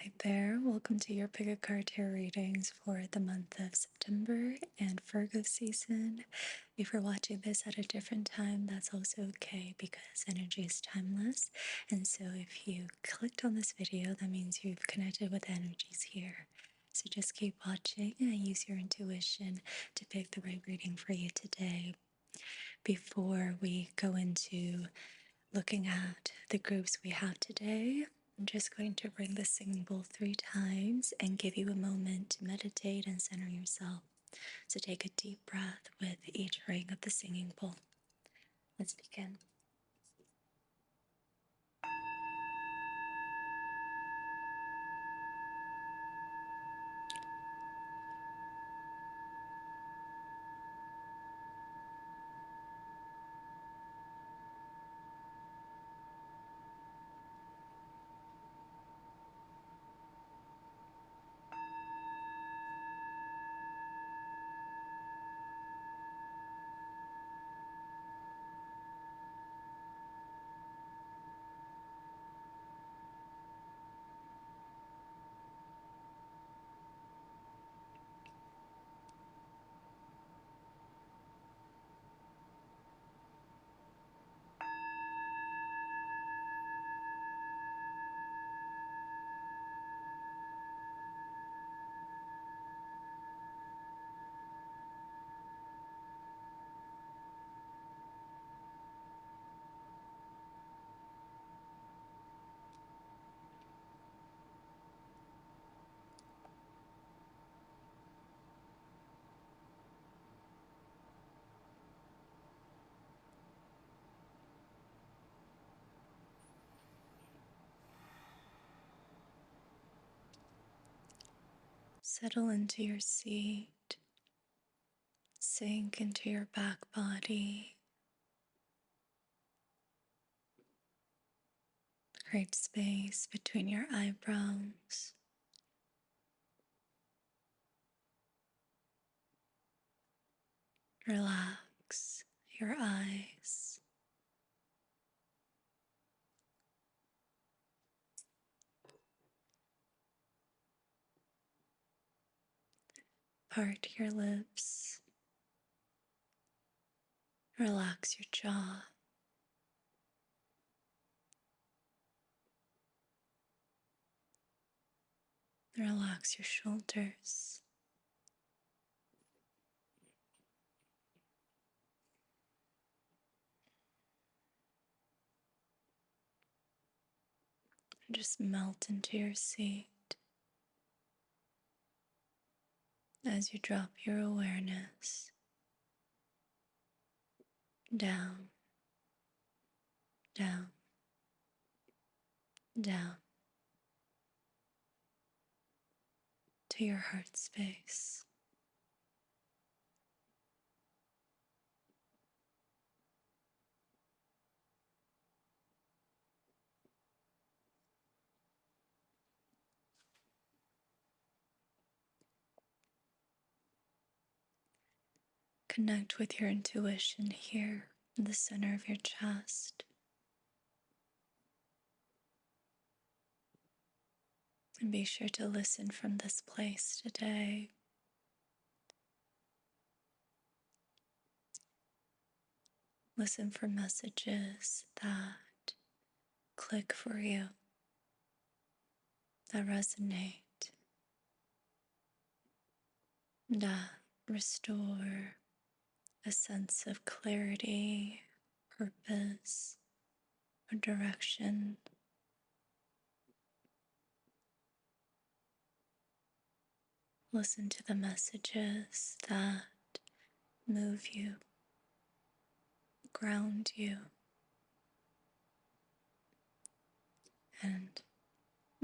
Hi there, welcome to your pick a card tarot readings for the month of September and Virgo season. If you're watching this at a different time, that's also okay because energy is timeless. And so if you clicked on this video, that means you've connected with energies here. So just keep watching and use your intuition to pick the right reading for you today. Before we go into looking at the groups we have today, I'm just going to ring the singing bowl 3 times and give you a moment to meditate and center yourself. So take a deep breath with each ring of the singing bowl. Let's begin. Settle into your seat. Sink into your back body. Create space between your eyebrows. Relax your eyes. Part your lips. Relax your jaw. Relax your shoulders. And just melt into your seat as you drop your awareness down, down, down to your heart space. Connect with your intuition here in the center of your chest. And be sure to listen from this place today. Listen for messages that click for you, that resonate, that restore a sense of clarity, purpose, or direction. Listen to the messages that move you, ground you, and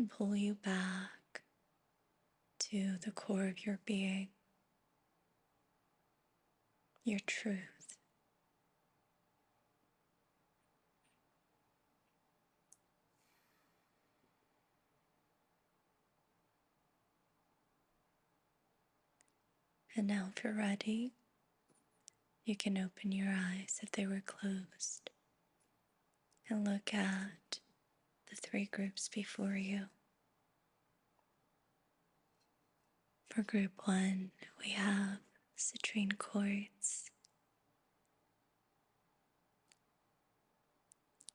pull you back to the core of your being, your truth. And now, if you're ready, you can open your eyes if they were closed and look at the 3 groups before you. For group 1, we have citrine quartz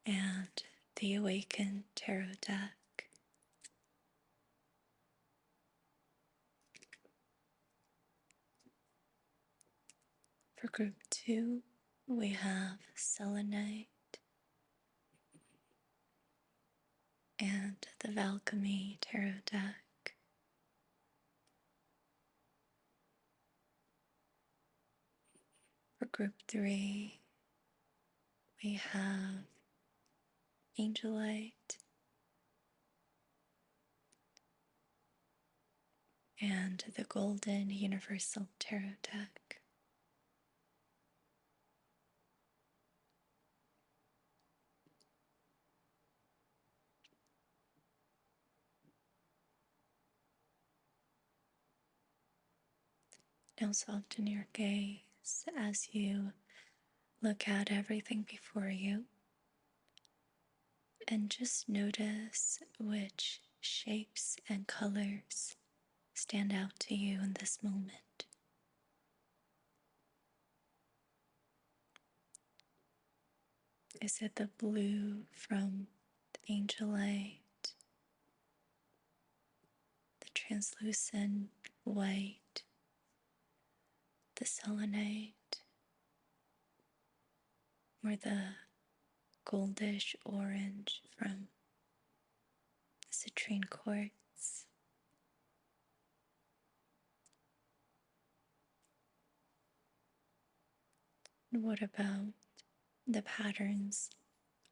and the Awakened Tarot deck. For group 2, we have selenite and the Alchemy Tarot deck. For group 3, we have angelite and the Golden Universal Tarot deck. Now soften your gaze as you look at everything before you and just notice which shapes and colors stand out to you in this moment. Is it the blue from the angelite, the translucent white, the selenite, or the goldish orange from the citrine quartz? And what about the patterns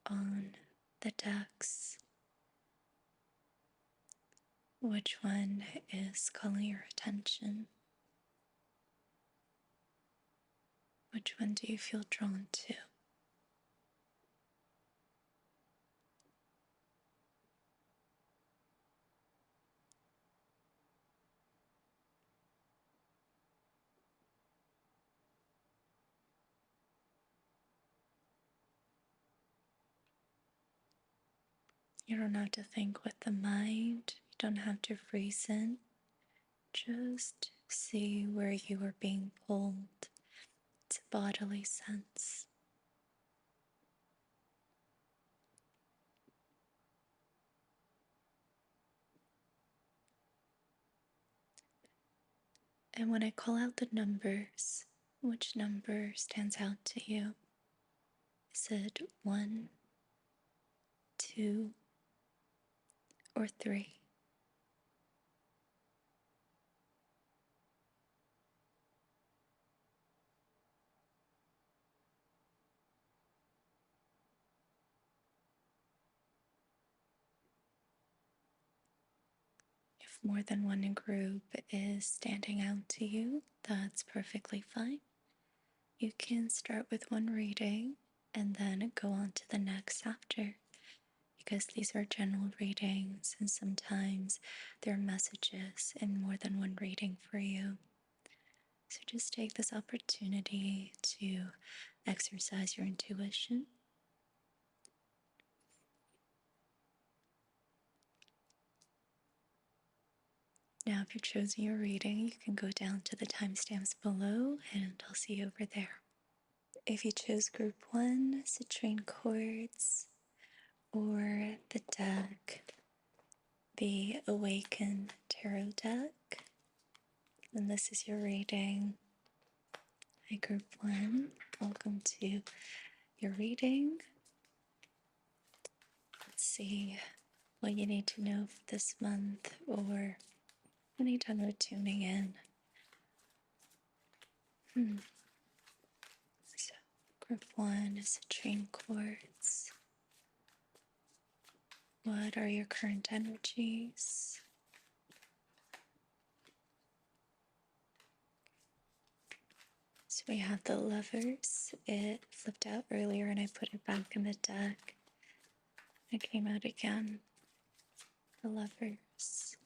on the decks? Which one is calling your attention? Which one do you feel drawn to? You don't have to think with the mind. You don't have to reason. Just see where you are being pulled. It's a bodily sense. And when I call out the numbers, which number stands out to you? Is it 1, 2, or 3? If more than one group is standing out to you, that's perfectly fine. You can start with one reading and then go on to the next after, because these are general readings and sometimes there are messages in more than one reading for you. So just take this opportunity to exercise your intuition. Now, if you've chosen your reading, you can go down to the timestamps below and I'll see you over there. If you chose group 1, citrine quartz, or the deck, the Awaken Tarot deck, then this is your reading. Hi, group 1. Welcome to your reading. Let's see what you need to know for this month or anytime you're tuning in. So, group 1 is citrine quartz. What are your current energies? So we have the Lovers. It flipped out earlier and I put it back in the deck. It came out again. The Lovers.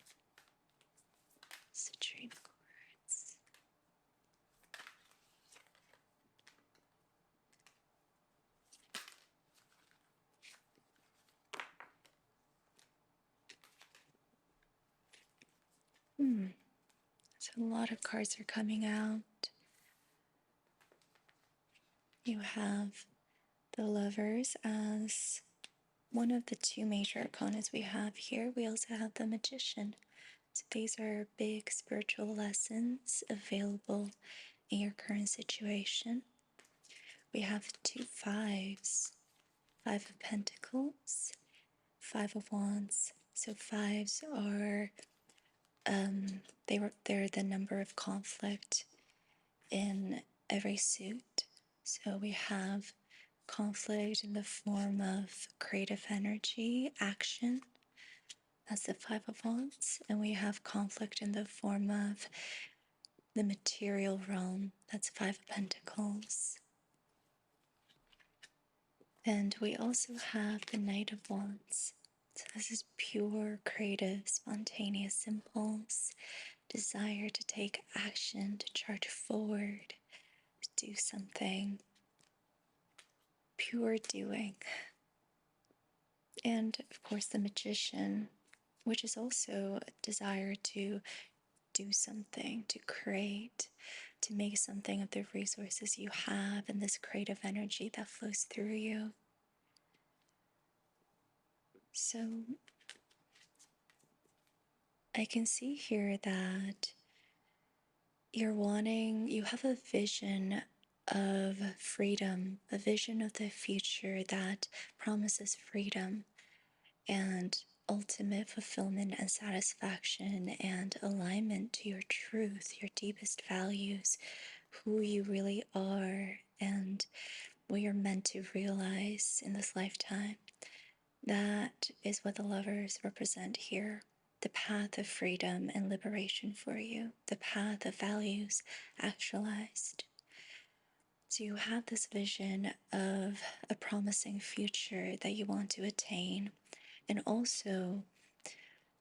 Citrine quartz. So a lot of cards are coming out. You have the Lovers as one of the two major arcanas we have here. We also have the Magician. So these are big spiritual lessons available in your current situation. We have two fives, Five of Pentacles, Five of Wands. So fives are they're the number of conflict in every suit. So we have conflict in the form of creative energy, action. That's the Five of Wands. And we have conflict in the form of the material realm. That's Five of Pentacles. And we also have the Knight of Wands. So this is pure, creative, spontaneous impulse, desire to take action, to charge forward, to do something, pure doing. And of course, the Magician, which is also a desire to do something, to create, to make something of the resources you have and this creative energy that flows through you. So I can see here that you have a vision of freedom, a vision of the future that promises freedom and ultimate fulfillment and satisfaction and alignment to your truth, your deepest values, who you really are, and what you're meant to realize in this lifetime. That is what the Lovers represent here. The path of freedom and liberation for you, the path of values actualized. So you have this vision of a promising future that you want to attain, and also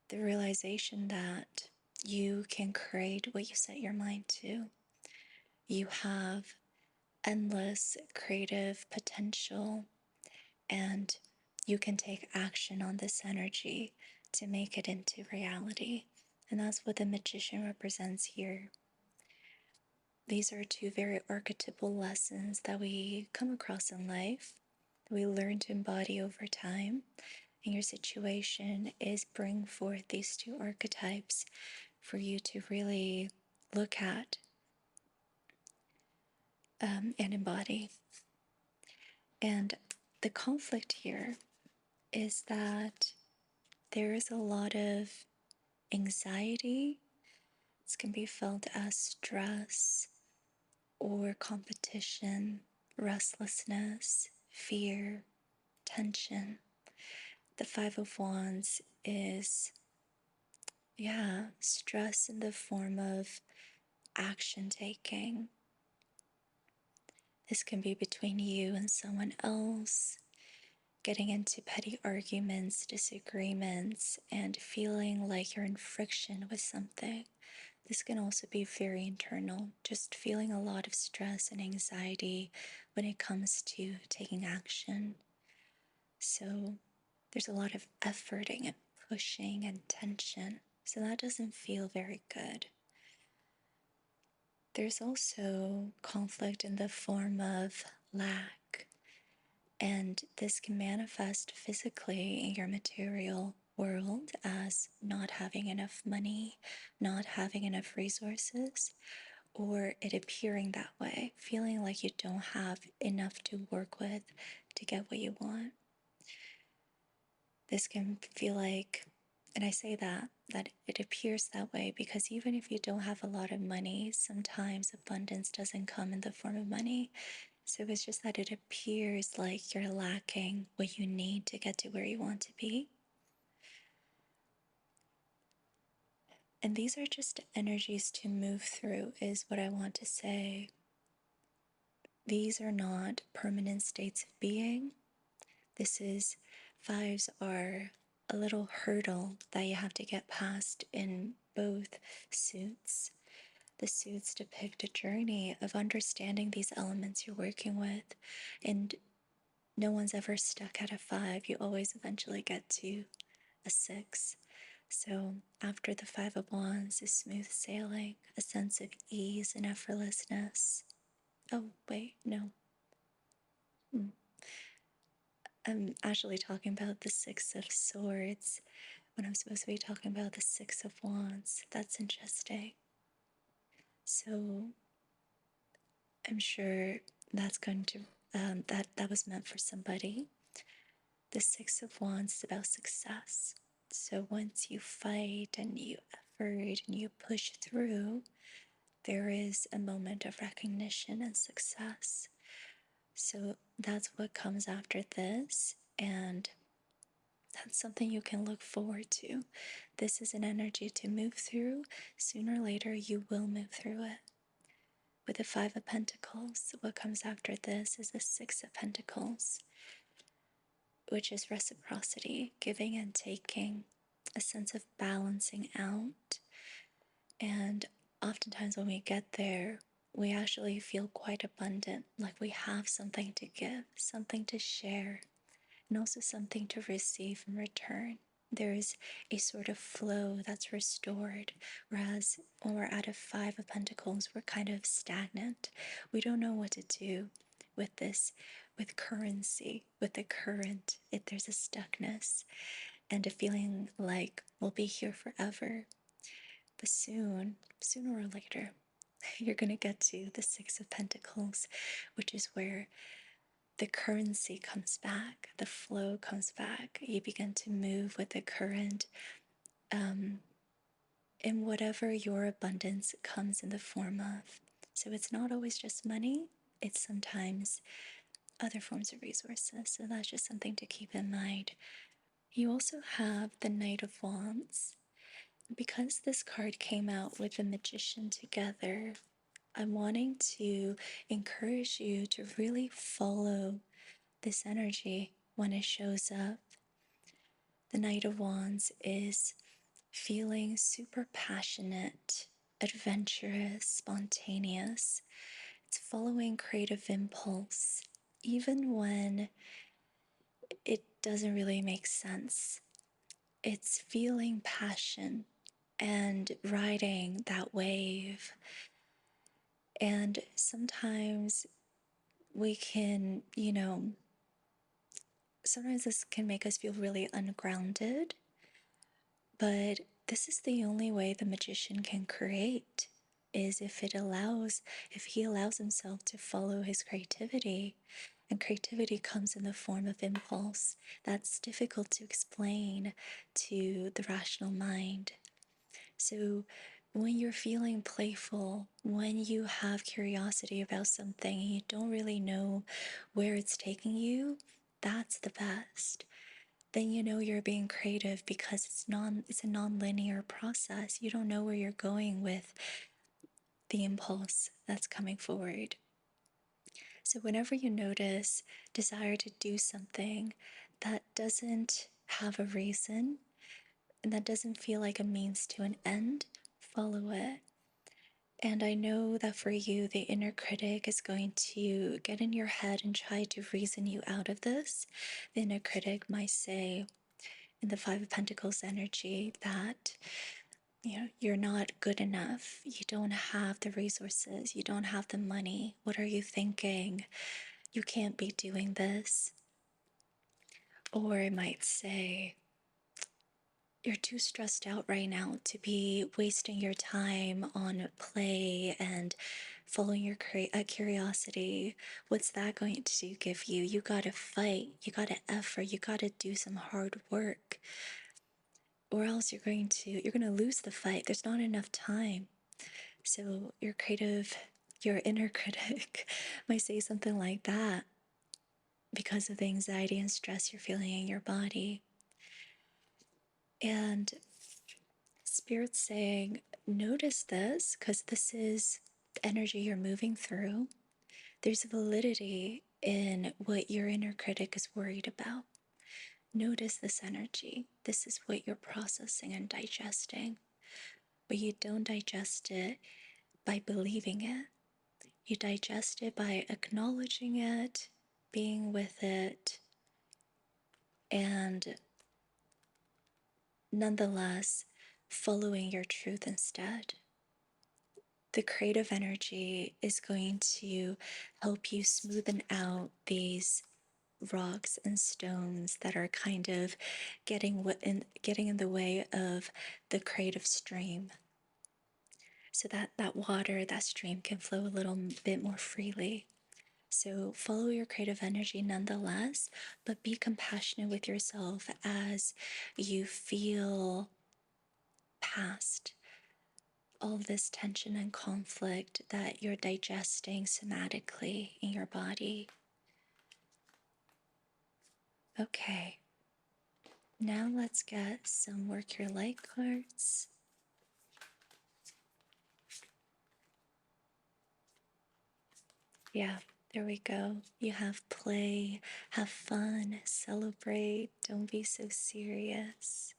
the realization that you can create what you set your mind to. You have endless creative potential, and you can take action on this energy to make it into reality. And that's what the Magician represents here. These are two very archetypal lessons that we come across in life, that we learn to embody over time. And your situation is bring forth these two archetypes for you to really look at and embody. And the conflict here is that there is a lot of anxiety. This can be felt as stress or competition, restlessness, fear, tension. The Five of Wands is, stress in the form of action taking. This can be between you and someone else, getting into petty arguments, disagreements, and feeling like you're in friction with something. This can also be very internal, just feeling a lot of stress and anxiety when it comes to taking action. So there's a lot of efforting and pushing and tension. So that doesn't feel very good. There's also conflict in the form of lack, and this can manifest physically in your material world as not having enough money, not having enough resources, or it appearing that way, feeling like you don't have enough to work with to get what you want. This can feel like, and I say that it appears that way because even if you don't have a lot of money, sometimes abundance doesn't come in the form of money. So it's just that it appears like you're lacking what you need to get to where you want to be. And these are just energies to move through, is what I want to say. These are not permanent states of being. Fives are a little hurdle that you have to get past in both suits. The suits depict a journey of understanding these elements you're working with, and no one's ever stuck at a five. You always eventually get to a six. So, after the Five of Wands is smooth sailing, a sense of ease and effortlessness. Oh, wait, no. Hmm. I'm actually talking about the Six of Swords when I'm supposed to be talking about the Six of Wands. That's interesting. So, I'm sure that's going to, that was meant for somebody. The Six of Wands is about success. So, once you fight and you effort and you push through, there is a moment of recognition and success. So that's what comes after this, and that's something you can look forward to. This is an energy to move through. Sooner or later, you will move through it. With the Five of Pentacles, what comes after this is the Six of Pentacles, which is reciprocity, giving and taking, a sense of balancing out. And oftentimes, when we get there, we actually feel quite abundant, like we have something to give, something to share, and also something to receive in return. There is a sort of flow that's restored, whereas when we're at a Five of Pentacles, we're kind of stagnant. We don't know what to do with this, with currency, with the current. There's a stuckness and a feeling like we'll be here forever. But sooner or later, you're going to get to the Six of Pentacles, which is where the currency comes back, the flow comes back. You begin to move with the current, in whatever your abundance comes in the form of. So it's not always just money, it's sometimes other forms of resources. So that's just something to keep in mind. You also have the Knight of Wands. Because this card came out with the Magician together, I'm wanting to encourage you to really follow this energy when it shows up. The Knight of Wands is feeling super passionate, adventurous, spontaneous. It's following creative impulse, even when it doesn't really make sense. It's feeling passion and riding that wave. And sometimes we can, sometimes this can make us feel really ungrounded, but this is the only way the magician can create, is if he allows himself to follow his creativity. And creativity comes in the form of impulse. That's difficult to explain to the rational mind. So when you're feeling playful, when you have curiosity about something and you don't really know where it's taking you, that's the best. Then you know you're being creative because it's a non-linear process. You don't know where you're going with the impulse that's coming forward. So whenever you notice desire to do something that doesn't have a reason and that doesn't feel like a means to an end, follow it. And I know that for you, the inner critic is going to get in your head and try to reason you out of this. The inner critic might say, in the Five of Pentacles energy, that you're not good enough. You don't have the resources. You don't have the money. What are you thinking? You can't be doing this. Or it might say, you're too stressed out right now to be wasting your time on play and following your curiosity. What's that going to give you? You gotta fight, you gotta effort, you gotta do some hard work, or else you're gonna lose the fight. There's not enough time. So your inner critic might say something like that because of the anxiety and stress you're feeling in your body. And Spirit's saying, notice this because this is the energy you're moving through. There's validity in what your inner critic is worried about. Notice this energy. This is what you're processing and digesting. But you don't digest it by believing it. You digest it by acknowledging it, being with it, and nonetheless following your truth instead. The creative energy is going to help you smoothen out these rocks and stones that are kind of getting in the way of the creative stream, so that that stream can flow a little bit more freely. So follow your creative energy nonetheless, but be compassionate with yourself as you feel past all this tension and conflict that you're digesting somatically in your body. Okay, now let's get some work your light cards. Yeah, there we go. You have play, have fun, celebrate, don't be so serious.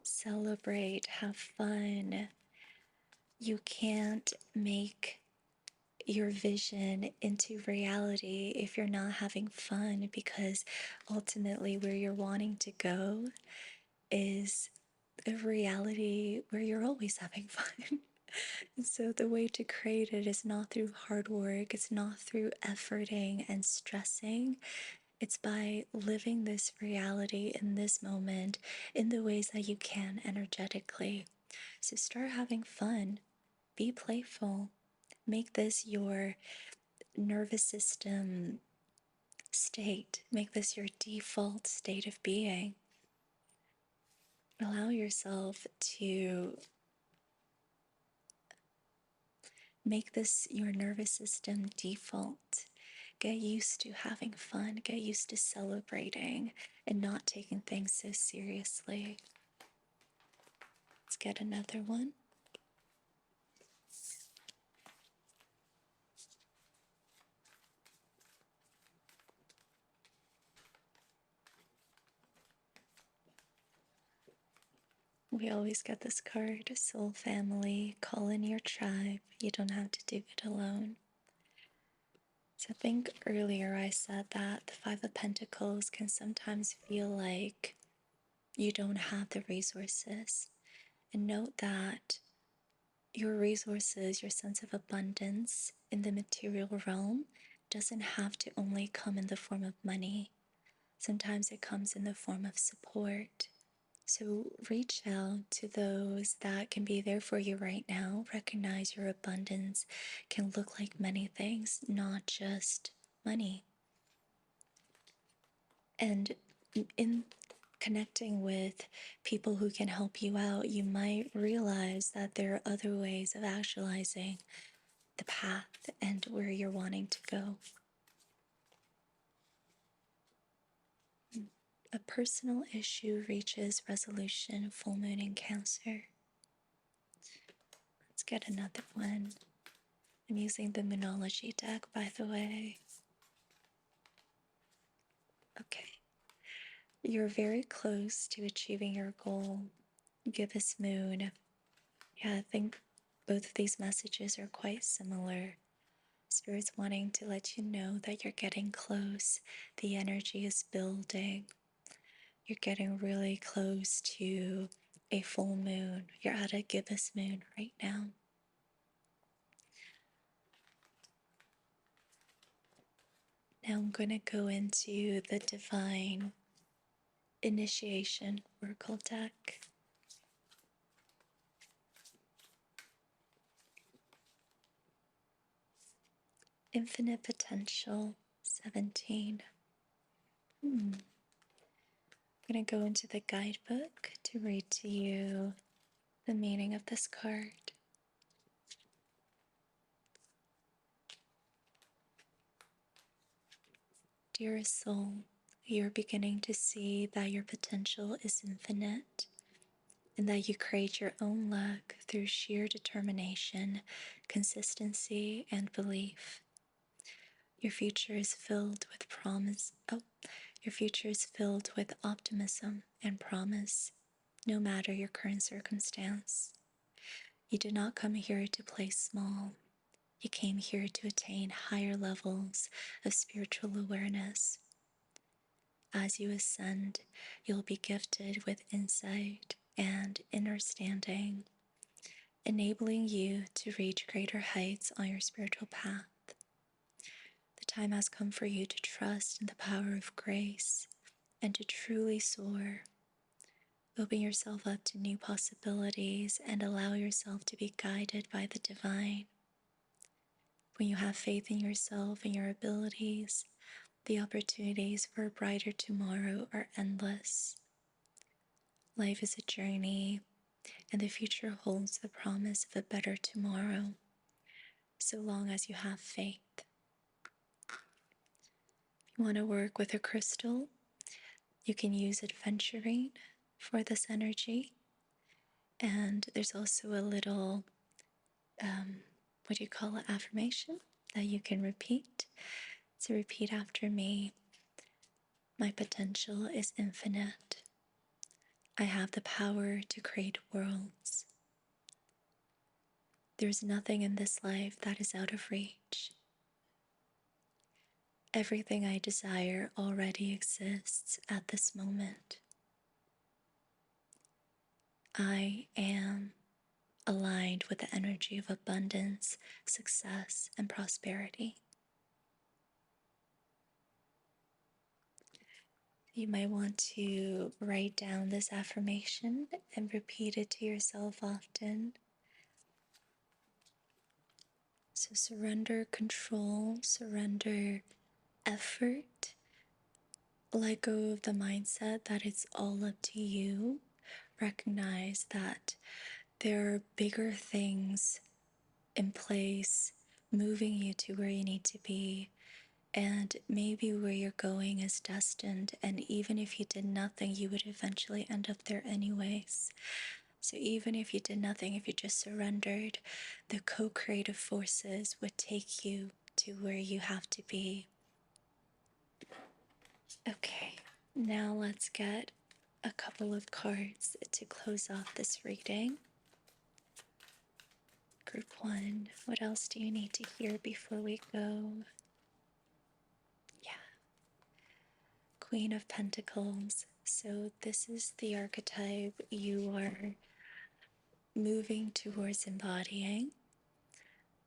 Celebrate, have fun. You can't make your vision into reality if you're not having fun, because ultimately where you're wanting to go is a reality where you're always having fun. And so the way to create it is not through hard work, it's not through efforting and stressing. It's by living this reality in this moment in the ways that you can energetically. So start having fun, be playful, make this your nervous system state, make this your default state of being. Allow yourself to make this your nervous system default. Get used to having fun, get used to celebrating and not taking things so seriously. Let's get another one. We always get this card, soul family, call in your tribe. You don't have to do it alone. So I think earlier I said that the Five of Pentacles can sometimes feel like you don't have the resources. And note that your resources, your sense of abundance in the material realm doesn't have to only come in the form of money. Sometimes it comes in the form of support. So reach out to those that can be there for you right now. Recognize your abundance can look like many things, not just money. And in connecting with people who can help you out, you might realize that there are other ways of actualizing the path and where you're wanting to go. A personal issue reaches resolution, full moon in Cancer. Let's get another one. I'm using the Moonology deck, by the way. Okay. You're very close to achieving your goal. Gibbous moon. Yeah, I think both of these messages are quite similar. Spirit's wanting to let you know that you're getting close. The energy is building. You're getting really close to a full moon. You're at a gibbous moon right now. Now I'm going to go into the Divine Initiation Oracle deck. Infinite Potential 17. I'm going to go into the guidebook to read to you the meaning of this card. Dearest soul, you're beginning to see that your potential is infinite and that you create your own luck through sheer determination, consistency, and belief. Your future is filled with promise. Your future is filled with optimism and promise, no matter your current circumstance. You did not come here to play small. You came here to attain higher levels of spiritual awareness. As you ascend, you'll be gifted with insight and inner standing, enabling you to reach greater heights on your spiritual path. The time has come for you to trust in the power of grace and to truly soar. Open yourself up to new possibilities and allow yourself to be guided by the divine. When you have faith in yourself and your abilities, the opportunities for a brighter tomorrow are endless. Life is a journey, and the future holds the promise of a better tomorrow, so long as you have faith. If you want to work with a crystal, you can use adventurine for this energy. And there's also a little, what do you call it, affirmation that you can repeat. So repeat after me. My potential is infinite. I have the power to create worlds. There's nothing in this life that is out of reach. Everything I desire already exists at this moment. I am aligned with the energy of abundance, success, and prosperity. You might want to write down this affirmation and repeat it to yourself often. So surrender control, surrender effort, let go of the mindset that it's all up to you. Recognize that there are bigger things in place moving you to where you need to be. And maybe where you're going is destined, and even if you did nothing, you would eventually end up there anyways. So even if you did nothing, if you just surrendered, the co-creative forces would take you to where you have to be. Okay, now let's get a couple of cards to close off this reading. Group 1, what else do you need to hear before we go? Yeah. Queen of Pentacles. So this is the archetype you are moving towards embodying.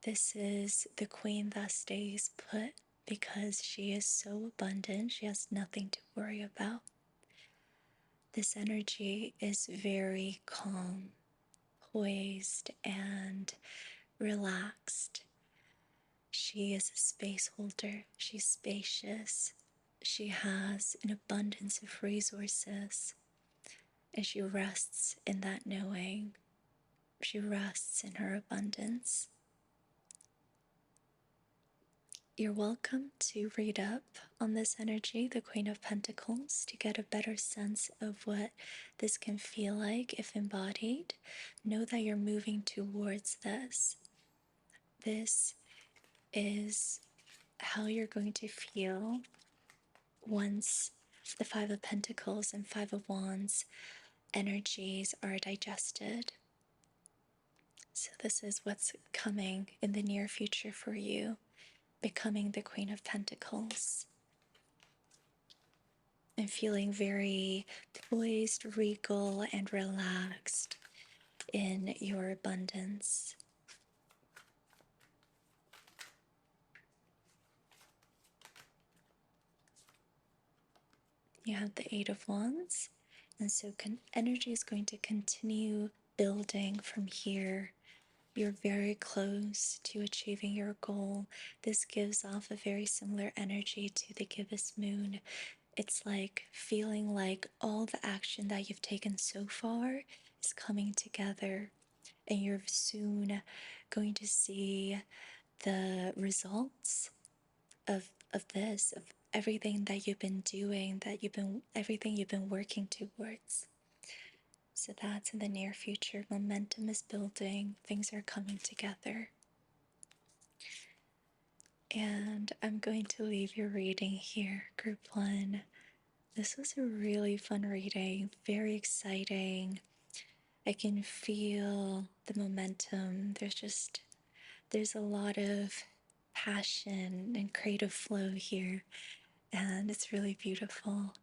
This is the queen that stays put because she is so abundant. She has nothing to worry about. This energy is very calm, poised, and relaxed. She is a space holder. She's spacious. She has an abundance of resources, and she rests in that knowing. She rests in her abundance. You're welcome to read up on this energy, the Queen of Pentacles, to get a better sense of what this can feel like if embodied. Know that you're moving towards this. This is how you're going to feel once the Five of Pentacles and Five of Wands energies are digested. So this is what's coming in the near future for you, becoming the Queen of Pentacles and feeling very poised, regal, and relaxed in your abundance. You have the Eight of Wands, and so energy is going to continue building from here. You're very close to achieving your goal. This gives off a very similar energy to the gibbous moon. It's like feeling like all the action that you've taken so far is coming together, and you're soon going to see the results of this, of everything that you've been doing, everything you've been working towards. So that's in the near future. Momentum is building, things are coming together. And I'm going to leave your reading here, Group 1. This was a really fun reading, very exciting. I can feel the momentum. There's a lot of passion and creative flow here. and it's really beautiful.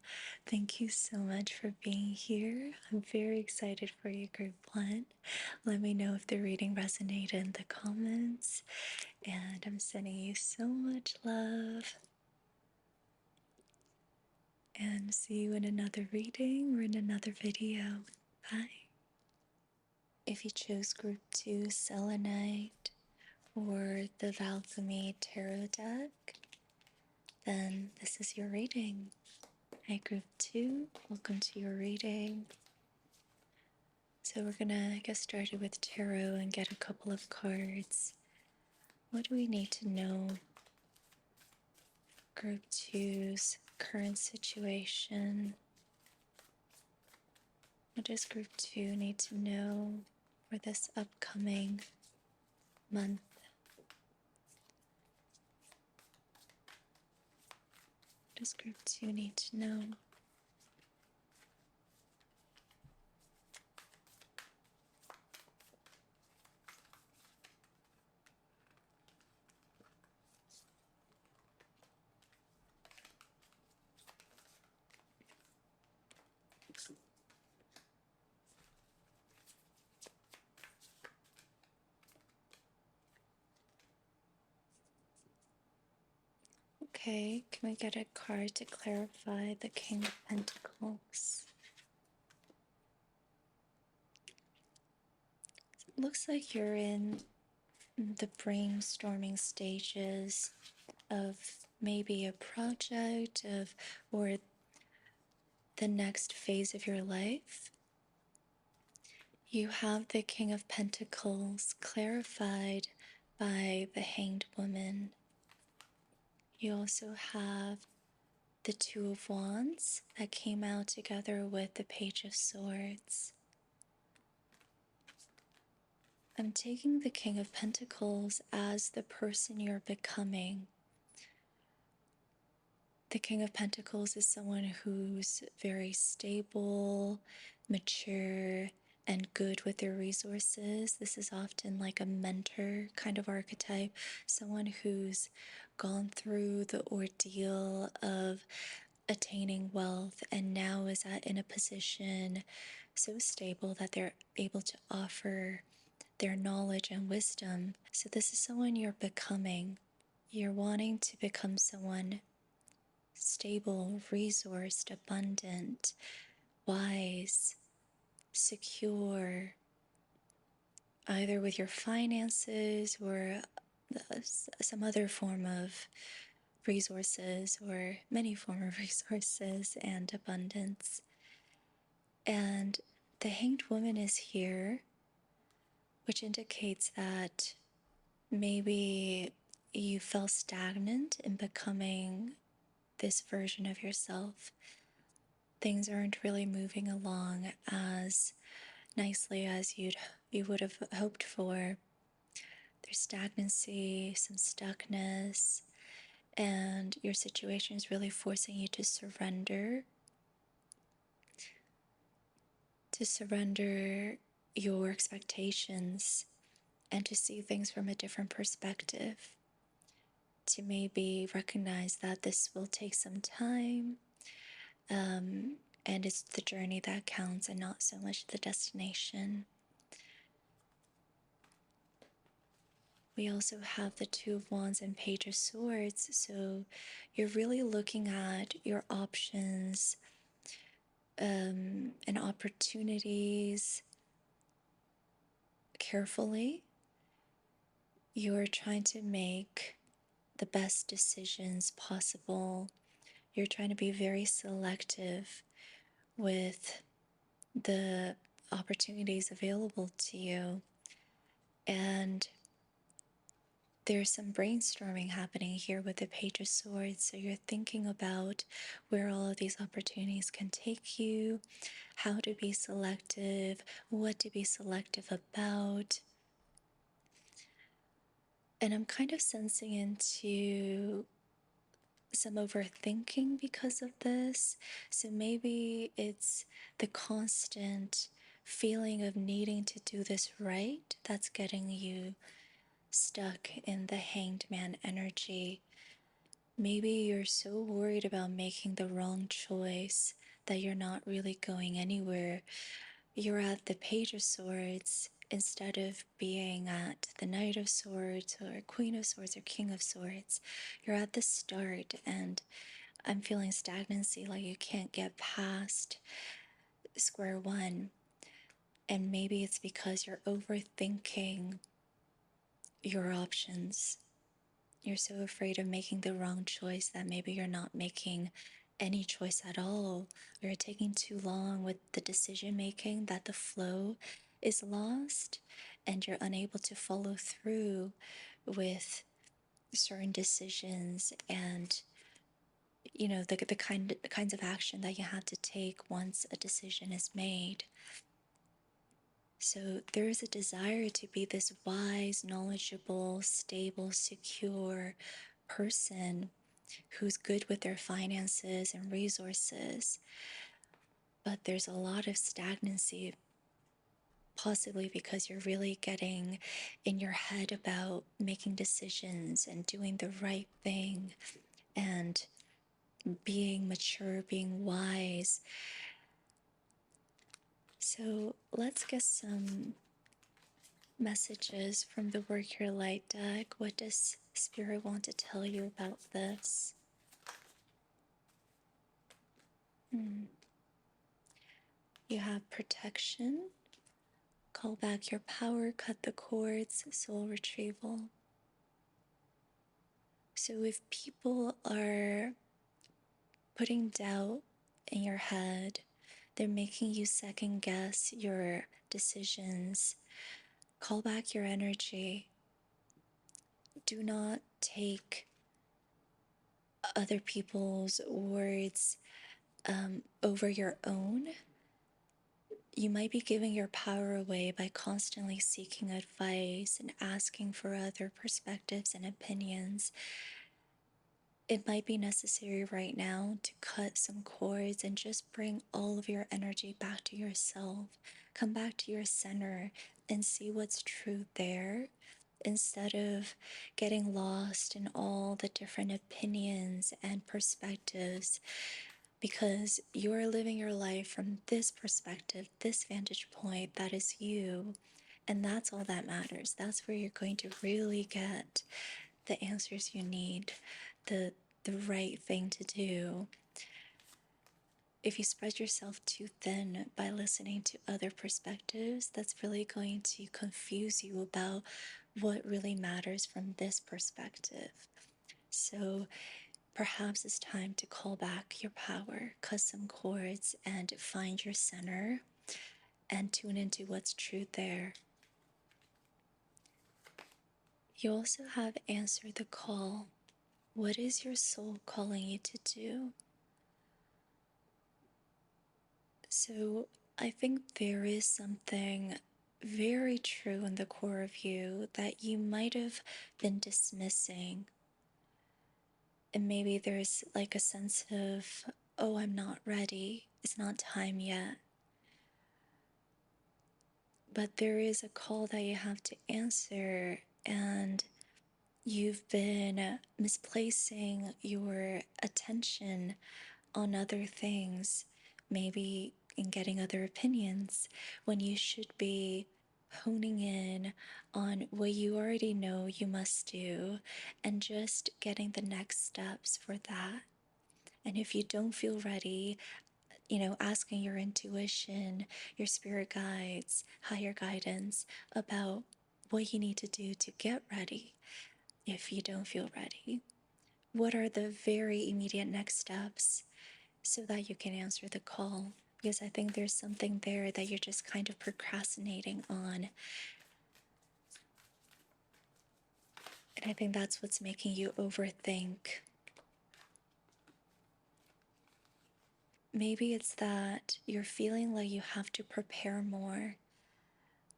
Thank you so much for being here. I'm very excited for your group one. Let me know if the reading resonated in the comments, and I'm sending you so much love. And see you in another reading or in another video. Bye. If you chose group 2 selenite or the Valkyrie tarot deck, then this is your reading. Hi, group 2, welcome to your reading. So we're gonna get started with tarot and get a couple of cards. What do we need to know? Group 2's current situation. What does group 2 need to know for this upcoming month? What does group 2 need to know? Okay, can we get a card to clarify the King of Pentacles? It looks like you're in the brainstorming stages of maybe a project or the next phase of your life. You have the King of Pentacles clarified by the Hanged Woman. You also have the Two of Wands that came out together with the Page of Swords. I'm taking the King of Pentacles as the person you're becoming. The King of Pentacles is someone who's very stable, mature, and good with their resources. This is often like a mentor kind of archetype, someone who's gone through the ordeal of attaining wealth and now is in a position so stable that they're able to offer their knowledge and wisdom. So this is someone you're becoming. You're wanting to become someone stable, resourced, abundant, wise, secure, either with your finances or some other form of resources or many form of resources and abundance. And the Hanged Woman is here, which indicates that maybe you felt stagnant in becoming this version of yourself. Things aren't really moving along as nicely as you would have hoped for. There's stagnancy, some stuckness, and your situation is really forcing you to surrender your expectations and to see things from a different perspective, to maybe recognize that this will take some time, and it's the journey that counts and not so much the destination. We also have the Two of Wands and Page of Swords, so you're really looking at your options and opportunities carefully. You're trying to make the best decisions possible. You're trying to be very selective with the opportunities available to you. And there's some brainstorming happening here with the Page of Swords. So you're thinking about where all of these opportunities can take you, how to be selective, what to be selective about. And I'm kind of sensing into some overthinking because of this. So maybe it's the constant feeling of needing to do this right that's getting you stuck in the Hanged Man energy. Maybe you're so worried about making the wrong choice that you're not really going anywhere. You're at the Page of Swords instead of being at the Knight of Swords or Queen of Swords or King of Swords. You're at the start, and I'm feeling stagnancy, like you can't get past square one. And maybe it's because you're overthinking your options. You're so afraid of making the wrong choice that maybe you're not making any choice at all. Or you're taking too long with the decision making that the flow is lost and you're unable to follow through with certain decisions and the kinds of action that you have to take once a decision is made. So there is a desire to be this wise, knowledgeable, stable, secure person who's good with their finances and resources. But there's a lot of stagnancy, possibly because you're really getting in your head about making decisions and doing the right thing and being mature, being wise. So let's get some messages from the Work Your Light deck. What does Spirit want to tell you about this? You have protection, call back your power, cut the cords, soul retrieval. So if people are putting doubt in your head, they're making you second guess your decisions, call back your energy. Do not take other people's words over your own. You might be giving your power away by constantly seeking advice and asking for other perspectives and opinions. It might be necessary right now to cut some cords and just bring all of your energy back to yourself. Come back to your center and see what's true there instead of getting lost in all the different opinions and perspectives, because you are living your life from this perspective, this vantage point that is you, and that's all that matters. That's where you're going to really get the answers you need, the right thing to do. If you spread yourself too thin by listening to other perspectives, that's really going to confuse you about what really matters from this perspective. So perhaps it's time to call back your power, cut some cords, and find your center and tune into what's true there. You also have answered the call. What is your soul calling you to do? So I think there is something very true in the core of you that you might have been dismissing. And maybe there's like a sense of, oh, I'm not ready. It's not time yet. But there is a call that you have to answer, and you've been misplacing your attention on other things, maybe in getting other opinions, when you should be honing in on what you already know you must do and just getting the next steps for that. And if you don't feel ready, asking your intuition, your spirit guides, higher guidance about what you need to do to get ready if you don't feel ready. What are the very immediate next steps so that you can answer the call? Because I think there's something there that you're just kind of procrastinating on. And I think that's what's making you overthink. Maybe it's that you're feeling like you have to prepare more.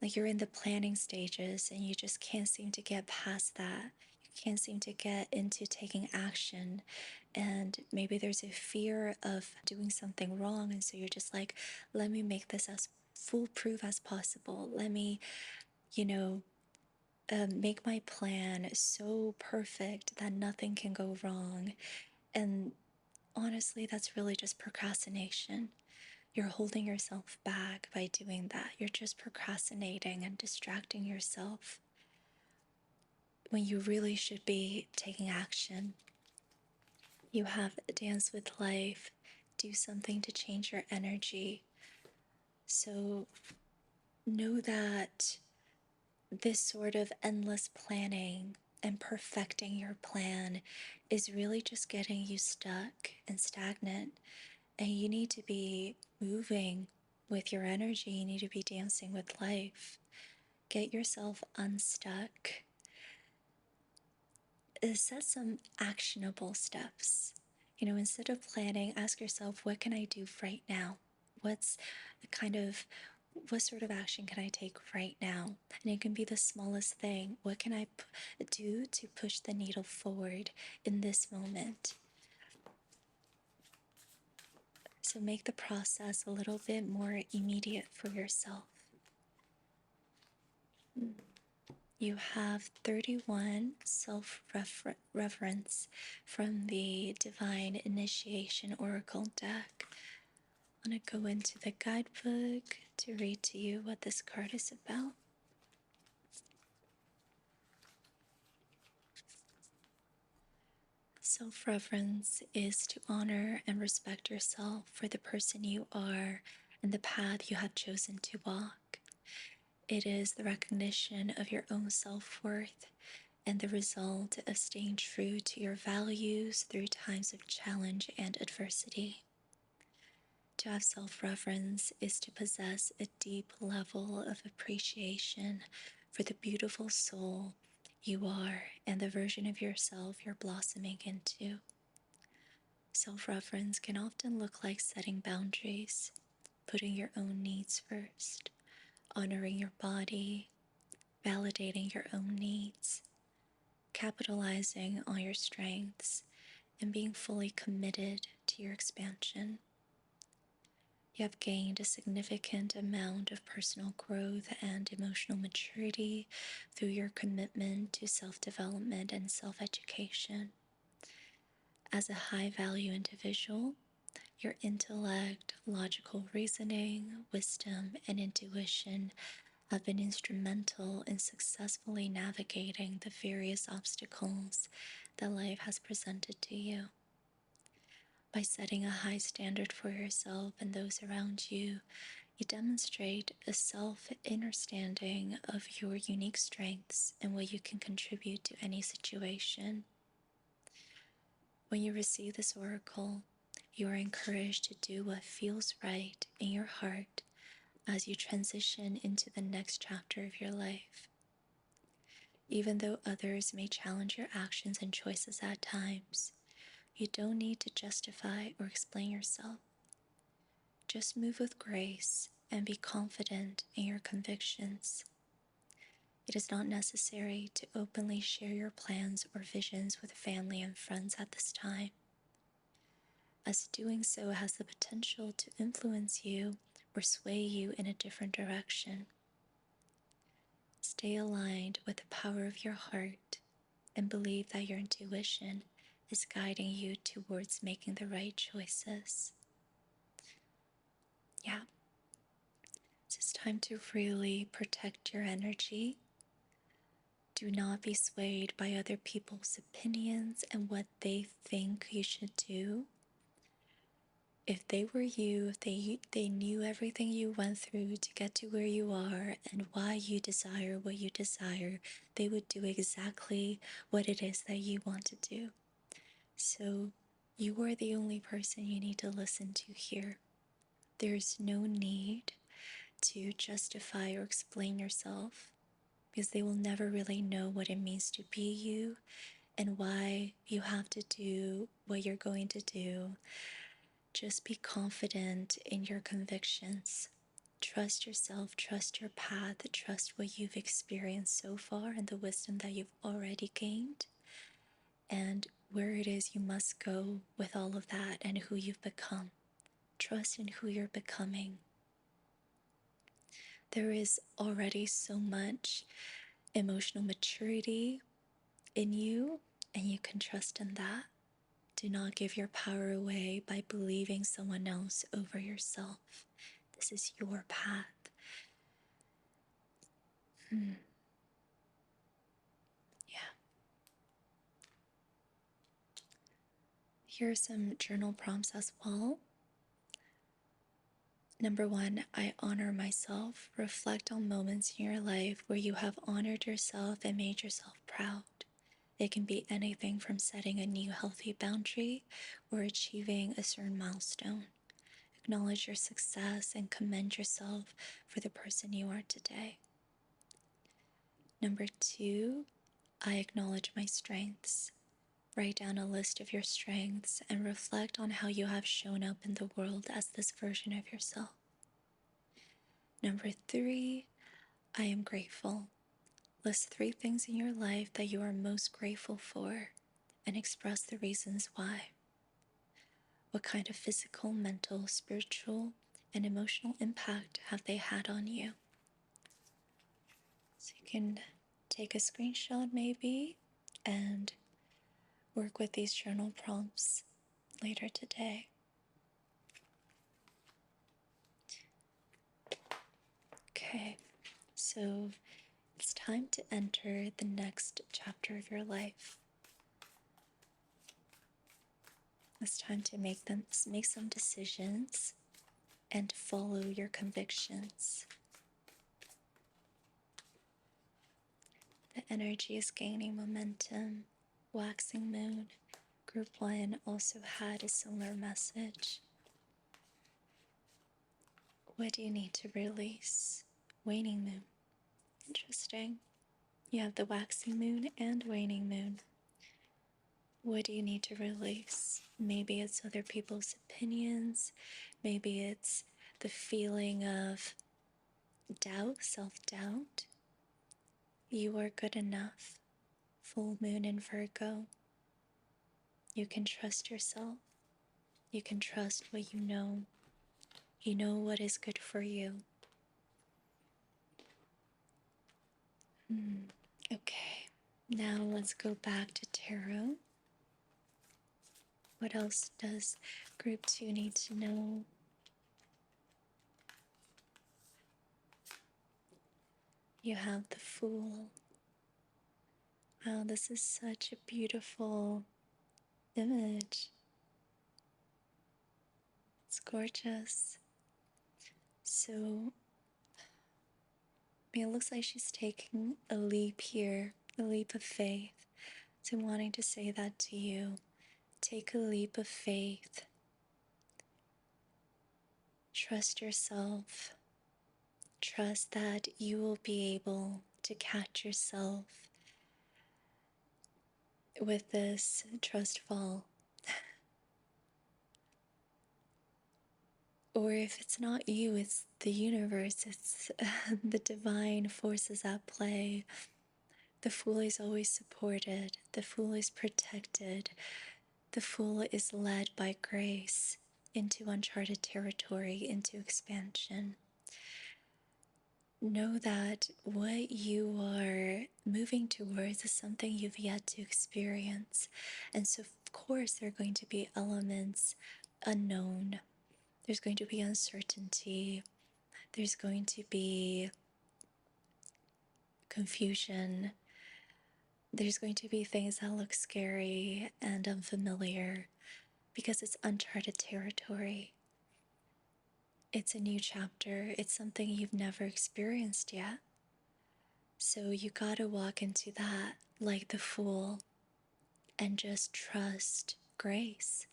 Like you're in the planning stages and you just can't seem to get past that. You can't seem to get into taking action. And maybe there's a fear of doing something wrong. And so you're just like, let me make this as foolproof as possible. Let me, make my plan so perfect that nothing can go wrong. And honestly, that's really just procrastination. You're holding yourself back by doing that. You're just procrastinating and distracting yourself when you really should be taking action. You have Dance with Life, do something to change your energy. So know that this sort of endless planning and perfecting your plan is really just getting you stuck and stagnant. And you need to be moving with your energy. You need to be dancing with life. Get yourself unstuck. Set some actionable steps. Instead of planning, ask yourself, what can I do right now? What's the kind of what sort of action can I take right now? And it can be the smallest thing. What can I do to push the needle forward in this moment? So make the process a little bit more immediate for yourself. You have 31 self-reference from the Divine Initiation Oracle deck. I'm going to go into the guidebook to read to you what this card is about. Self-reverence is to honor and respect yourself for the person you are and the path you have chosen to walk. It is the recognition of your own self-worth and the result of staying true to your values through times of challenge and adversity. To have self-reverence is to possess a deep level of appreciation for the beautiful soul you are and the version of yourself you're blossoming into. Self-reverence can often look like setting boundaries, putting your own needs first, honoring your body, validating your own needs, capitalizing on your strengths, and being fully committed to your expansion. You have gained a significant amount of personal growth and emotional maturity through your commitment to self-development and self-education. As a high-value individual, your intellect, logical reasoning, wisdom, and intuition have been instrumental in successfully navigating the various obstacles that life has presented to you. By setting a high standard for yourself and those around you, you demonstrate a self-understanding of your unique strengths and what you can contribute to any situation. When you receive this oracle, you are encouraged to do what feels right in your heart as you transition into the next chapter of your life. Even though others may challenge your actions and choices at times, you don't need to justify or explain yourself. Just move with grace and be confident in your convictions. It is not necessary to openly share your plans or visions with family and friends at this time, as doing so has the potential to influence you or sway you in a different direction. Stay aligned with the power of your heart and believe that your intuition is guiding you towards making the right choices. Yeah, it's time to really protect your energy. Do not be swayed by other people's opinions and what they think you should do. If they were you, if they knew everything you went through to get to where you are and why you desire what you desire, they would do exactly what it is that you want to do. So you are the only person you need to listen to here. There's no need to justify or explain yourself, because they will never really know what it means to be you and why you have to do what you're going to do. Just be confident in your convictions. Trust yourself, trust your path, trust what you've experienced so far and the wisdom that you've already gained, and where it is you must go with all of that and who you've become. Trust in who you're becoming. There is already so much emotional maturity in you, and you can trust in that. Do not give your power away by believing someone else over yourself. This is your path. Yeah. Here are some journal prompts as well. Number 1, I honor myself. Reflect on moments in your life where you have honored yourself and made yourself proud. It can be anything from setting a new healthy boundary or achieving a certain milestone. Acknowledge your success and commend yourself for the person you are today. Number 2, I acknowledge my strengths. Write down a list of your strengths and reflect on how you have shown up in the world as this version of yourself. Number 3, I am grateful. List 3 things in your life that you are most grateful for and express the reasons why. What kind of physical, mental, spiritual, and emotional impact have they had on you? So you can take a screenshot maybe and work with these journal prompts later today. Okay, so it's time to enter the next chapter of your life. It's time to make some decisions and follow your convictions. The energy is gaining momentum. Waxing moon, group 1 also had a similar message. What do you need to release? Waning moon. Interesting. You have the waxing moon and waning moon. What do you need to release? Maybe it's other people's opinions. Maybe it's the feeling of doubt, self-doubt. You are good enough. Full moon in Virgo. You can trust yourself. You can trust what you know. You know what is good for you. Okay, now let's go back to tarot. What else does group 2 need to know? You have the Fool. Wow, this is such a beautiful image. It's gorgeous. So, it looks like she's taking a leap here, a leap of faith. So I'm wanting to say that to you. Take a leap of faith. Trust yourself. Trust that you will be able to catch yourself with this trust fall. Or if it's not you, it's the universe, it's the divine forces at play. The Fool is always supported, the Fool is protected, the Fool is led by grace into uncharted territory, into expansion. Know that what you are moving towards is something you've yet to experience. And so, of course, there are going to be elements unknown. There's going to be uncertainty. There's going to be confusion. There's going to be things that look scary and unfamiliar because it's uncharted territory. It's a new chapter. It's something you've never experienced yet. So you gotta walk into that like the Fool and just trust grace.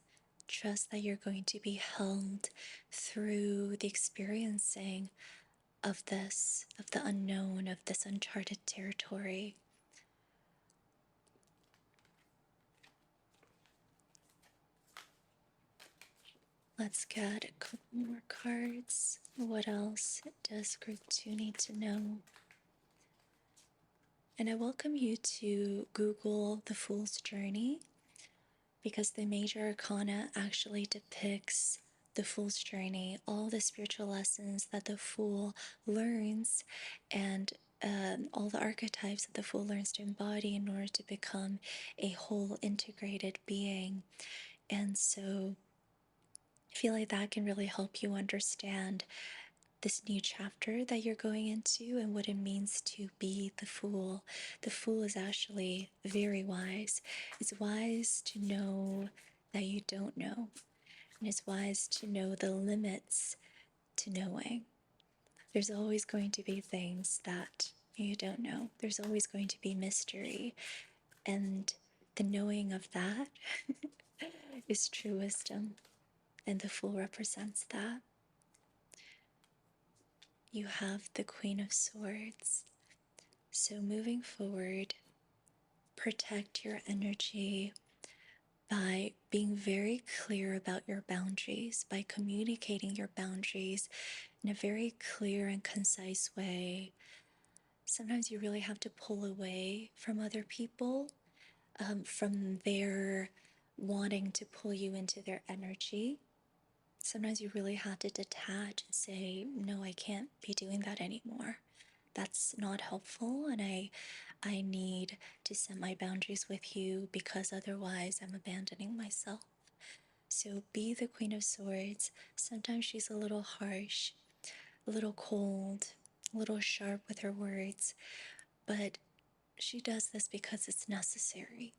Trust that you're going to be held through the experiencing of this, of the unknown, of this uncharted territory. Let's get a couple more cards. What else does group 2 need to know? And I welcome you to Google the Fool's Journey because the major arcana actually depicts the Fool's Journey, all the spiritual lessons that the Fool learns and all the archetypes that the Fool learns to embody in order to become a whole integrated being. And so I feel like that can really help you understand this new chapter that you're going into and what it means to be the Fool. The Fool is actually very wise. It's wise to know that you don't know, and it's wise to know the limits to knowing. There's always going to be things that you don't know, there's always going to be mystery, and the knowing of that is true wisdom, and the Fool represents that. You have the Queen of Swords. So moving forward, protect your energy by being very clear about your boundaries, by communicating your boundaries in a very clear and concise way. Sometimes you really have to pull away from other people, from their wanting to pull you into their energy. Sometimes you really have to detach and say, no, I can't be doing that anymore. That's not helpful, and I need to set my boundaries with you because otherwise I'm abandoning myself. So be the Queen of Swords. Sometimes she's a little harsh, a little cold, a little sharp with her words, but she does this because it's necessary.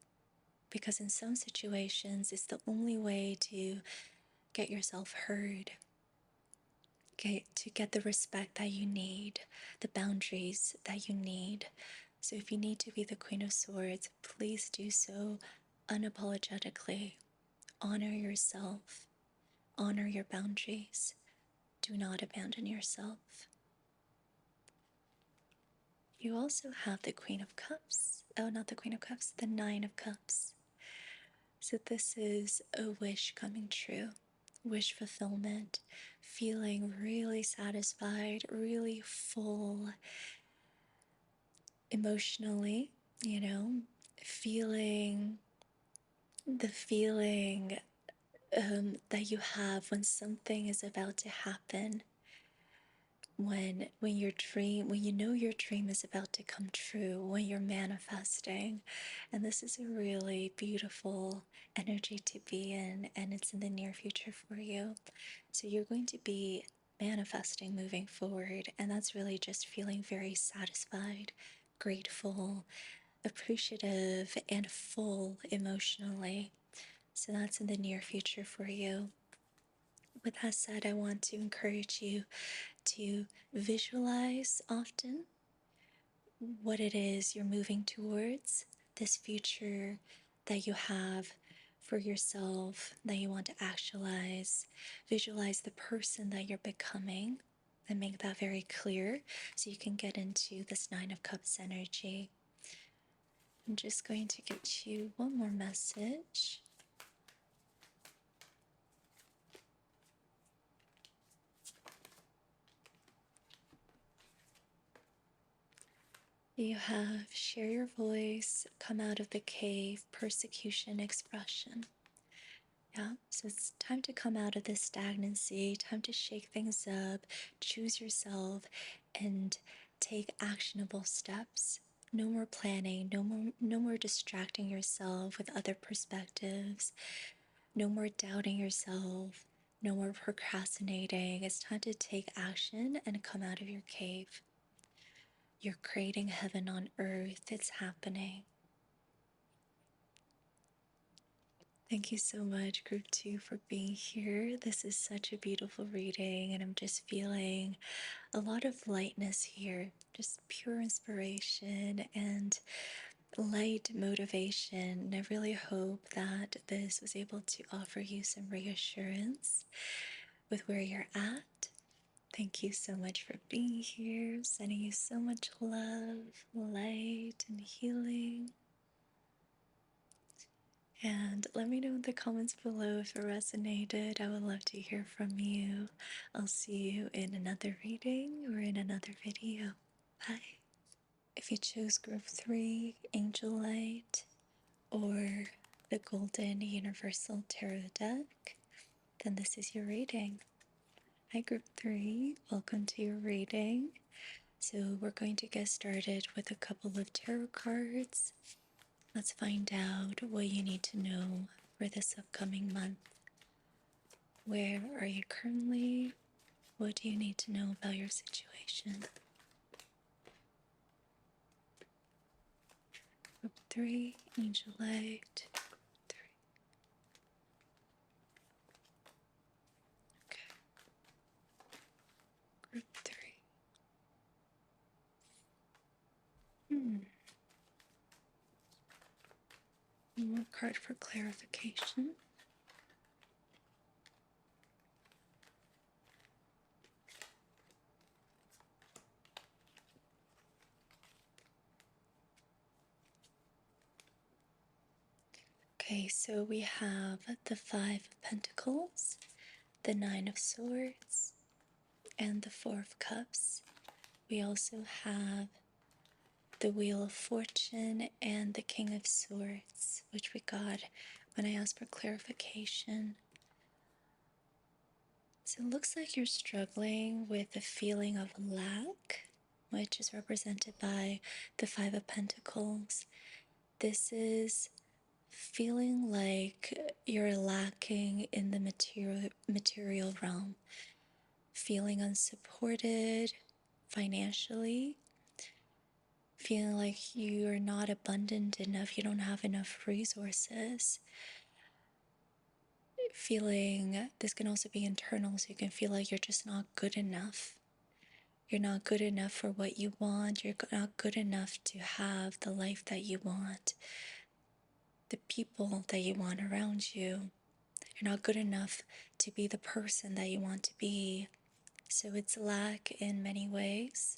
Because in some situations, it's the only way to get yourself heard, to get the respect that you need, the boundaries that you need. So if you need to be the Queen of Swords, please do so unapologetically. Honor yourself, honor your boundaries. Do not abandon yourself. You also have the Queen of Cups. Oh, not the Queen of Cups, the Nine of Cups. So this is a wish coming true, wish fulfillment, feeling really satisfied, really full emotionally, feeling the feeling that you have when something is about to happen, when you know your dream is about to come true, when you're manifesting. And this is a really beautiful energy to be in, and it's in the near future for you. So you're going to be manifesting moving forward, and that's really just feeling very satisfied, grateful, appreciative, and full emotionally. So that's in the near future for you. With that said, I want to encourage you to visualize often what it is you're moving towards, this future that you have for yourself that you want to actualize. Visualize the person that you're becoming and make that very clear so you can get into this Nine of Cups energy. I'm just going to get you one more message. You have share your voice, come out of the cave, persecution, expression. Yeah, so it's time to come out of this stagnancy, time to shake things up, choose yourself, and take actionable steps. No more planning, no more distracting yourself with other perspectives, no more doubting yourself, no more procrastinating. It's time to take action and come out of your cave. You're creating heaven on earth. It's happening. Thank you so much, Group 2, for being here. This is such a beautiful reading, and I'm just feeling a lot of lightness here, just pure inspiration and light motivation. And I really hope that this was able to offer you some reassurance with where you're at. Thank you so much for being here, sending you so much love, light, and healing. And let me know in the comments below if it resonated. I would love to hear from you. I'll see you in another reading or in another video. Bye. If you chose Group 3, Angelite, or the Golden Universal Tarot deck, then this is your reading. Hi, Group 3. Welcome to your reading. So we're going to get started with a couple of tarot cards. Let's find out what you need to know for this upcoming month. Where are you currently? What do you need to know about your situation? Group 3, angelite. 3. Okay. Group 3. One more card for clarification. Okay, so we have the Five of Pentacles, the Nine of Swords, and the Four of Cups. We also have the Wheel of Fortune and the King of Swords, which we got when I asked for clarification. So it looks like you're struggling with a feeling of lack, which is represented by the Five of Pentacles. This is feeling like you're lacking in the material realm, feeling unsupported financially, feeling like you're not abundant enough, you don't have enough resources, feeling this can also be internal, so you can feel like you're just not good enough. You're not good enough for what you want. You're not good enough to have the life that you want, the people that you want around you. You're not good enough to be the person that you want to be. So it's lack in many ways.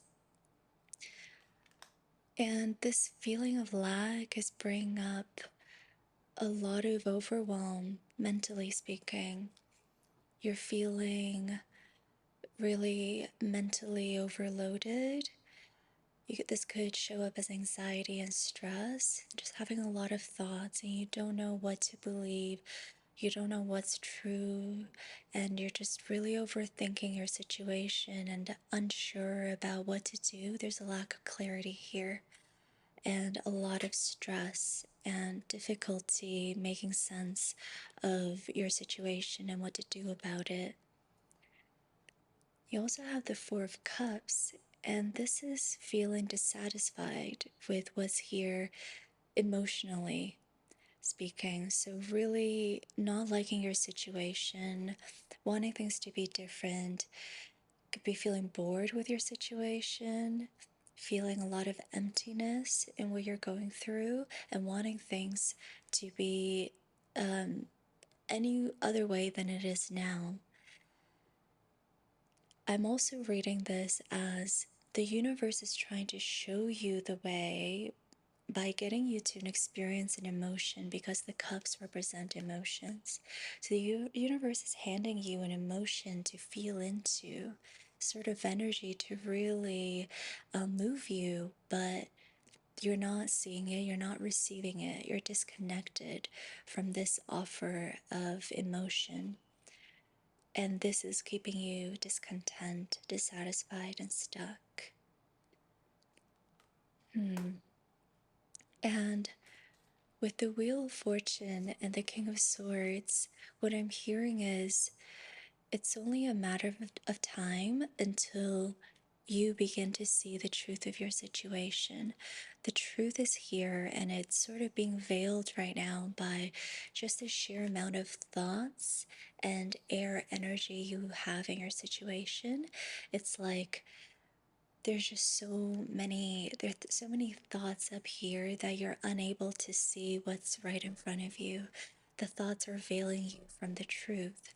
And this feeling of lack is bringing up a lot of overwhelm, mentally speaking. You're feeling really mentally overloaded. This could show up as anxiety and stress, just having a lot of thoughts, and you don't know what to believe. You don't know what's true, and you're just really overthinking your situation and unsure about what to do. There's a lack of clarity here, and a lot of stress and difficulty making sense of your situation and what to do about it. You also have the Four of Cups, and this is feeling dissatisfied with what's here emotionally speaking. So, really not liking your situation, wanting things to be different, could be feeling bored with your situation, feeling a lot of emptiness in what you're going through, and wanting things to be any other way than it is now. I'm also reading this as the universe is trying to show you the way by getting you to experience an emotion, because the cups represent emotions. So the universe is handing you an emotion to feel into, sort of energy to really move you, but you're not seeing it, you're not receiving it, you're disconnected from this offer of emotion. And this is keeping you discontent, dissatisfied, and stuck. And with the Wheel of Fortune and the King of Swords, what I'm hearing is it's only a matter of time until you begin to see the truth of your situation. The truth is here, and it's sort of being veiled right now by just the sheer amount of thoughts and air energy you have in your situation. It's like there's just there's so many thoughts up here that you're unable to see what's right in front of you. The thoughts are veiling you from the truth,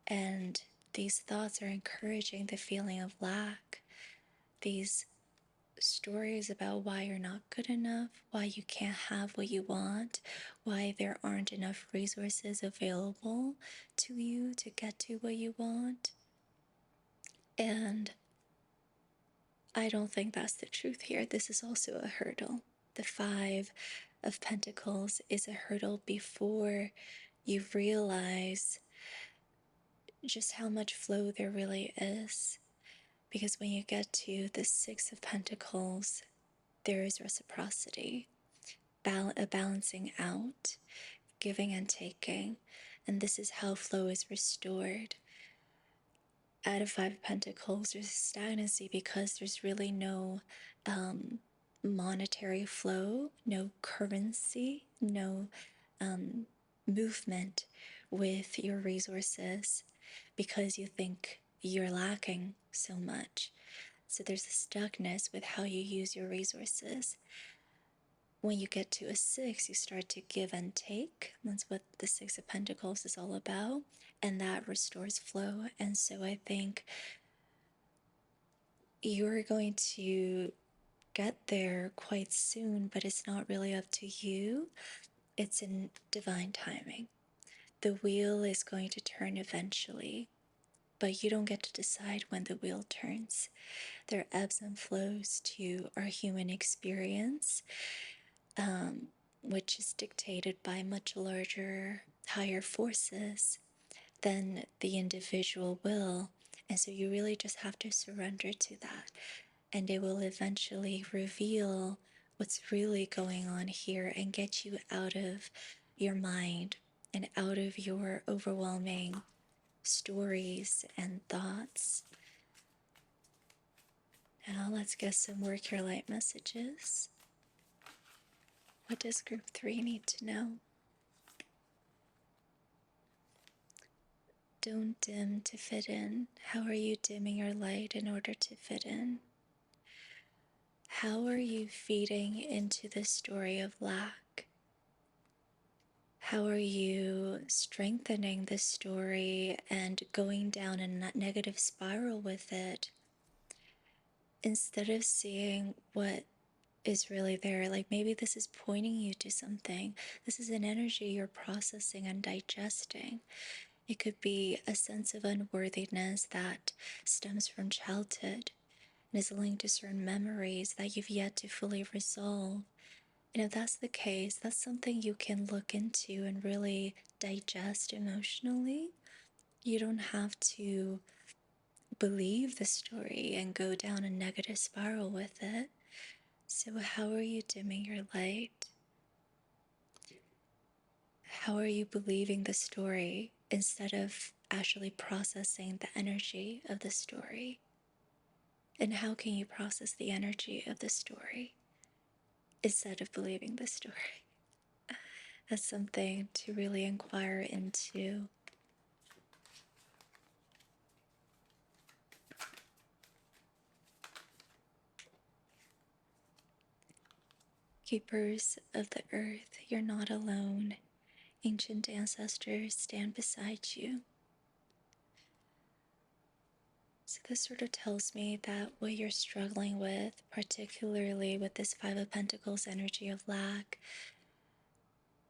and these thoughts are encouraging the feeling of lack. These stories about why you're not good enough, why you can't have what you want, why there aren't enough resources available to you to get to what you want. And I don't think that's the truth here. This is also a hurdle. The Five of Pentacles is a hurdle before you realize just how much flow there really is. Because when you get to the Six of Pentacles, there is reciprocity, a balancing out, giving and taking. And this is how flow is restored. Out of Five of Pentacles, there's stagnancy because there's really no monetary flow, no currency, no movement with your resources because you think you're lacking so much. So there's a stuckness with how you use your resources. When you get to a six, you start to give and take. That's what the Six of Pentacles is all about. And that restores flow. And so I think you're going to get there quite soon, but it's not really up to you. It's in divine timing. The wheel is going to turn eventually, but you don't get to decide when the wheel turns. There are ebbs and flows to our human experience, which is dictated by much larger, higher forces than the individual will. And so you really just have to surrender to that. And it will eventually reveal what's really going on here and get you out of your mind and out of your overwhelming stories and thoughts. Now let's get some work your light messages. What does group 3 need to know? Don't dim to fit in. How are you dimming your light in order to fit in? How are you feeding into the story of lack? How are you strengthening the story and going down a negative spiral with it instead of seeing what is really there? Like maybe this is pointing you to something. This is an energy you're processing and digesting. It could be a sense of unworthiness that stems from childhood and is linked to certain memories that you've yet to fully resolve. And if that's the case, that's something you can look into and really digest emotionally. You don't have to believe the story and go down a negative spiral with it. So, how are you dimming your light? How are you believing the story instead of actually processing the energy of the story? And how can you process the energy of the story instead of believing the story? That's something to really inquire into. Keepers of the earth, you're not alone. Ancient ancestors stand beside you. So this sort of tells me that what you're struggling with, particularly with this Five of Pentacles energy of lack,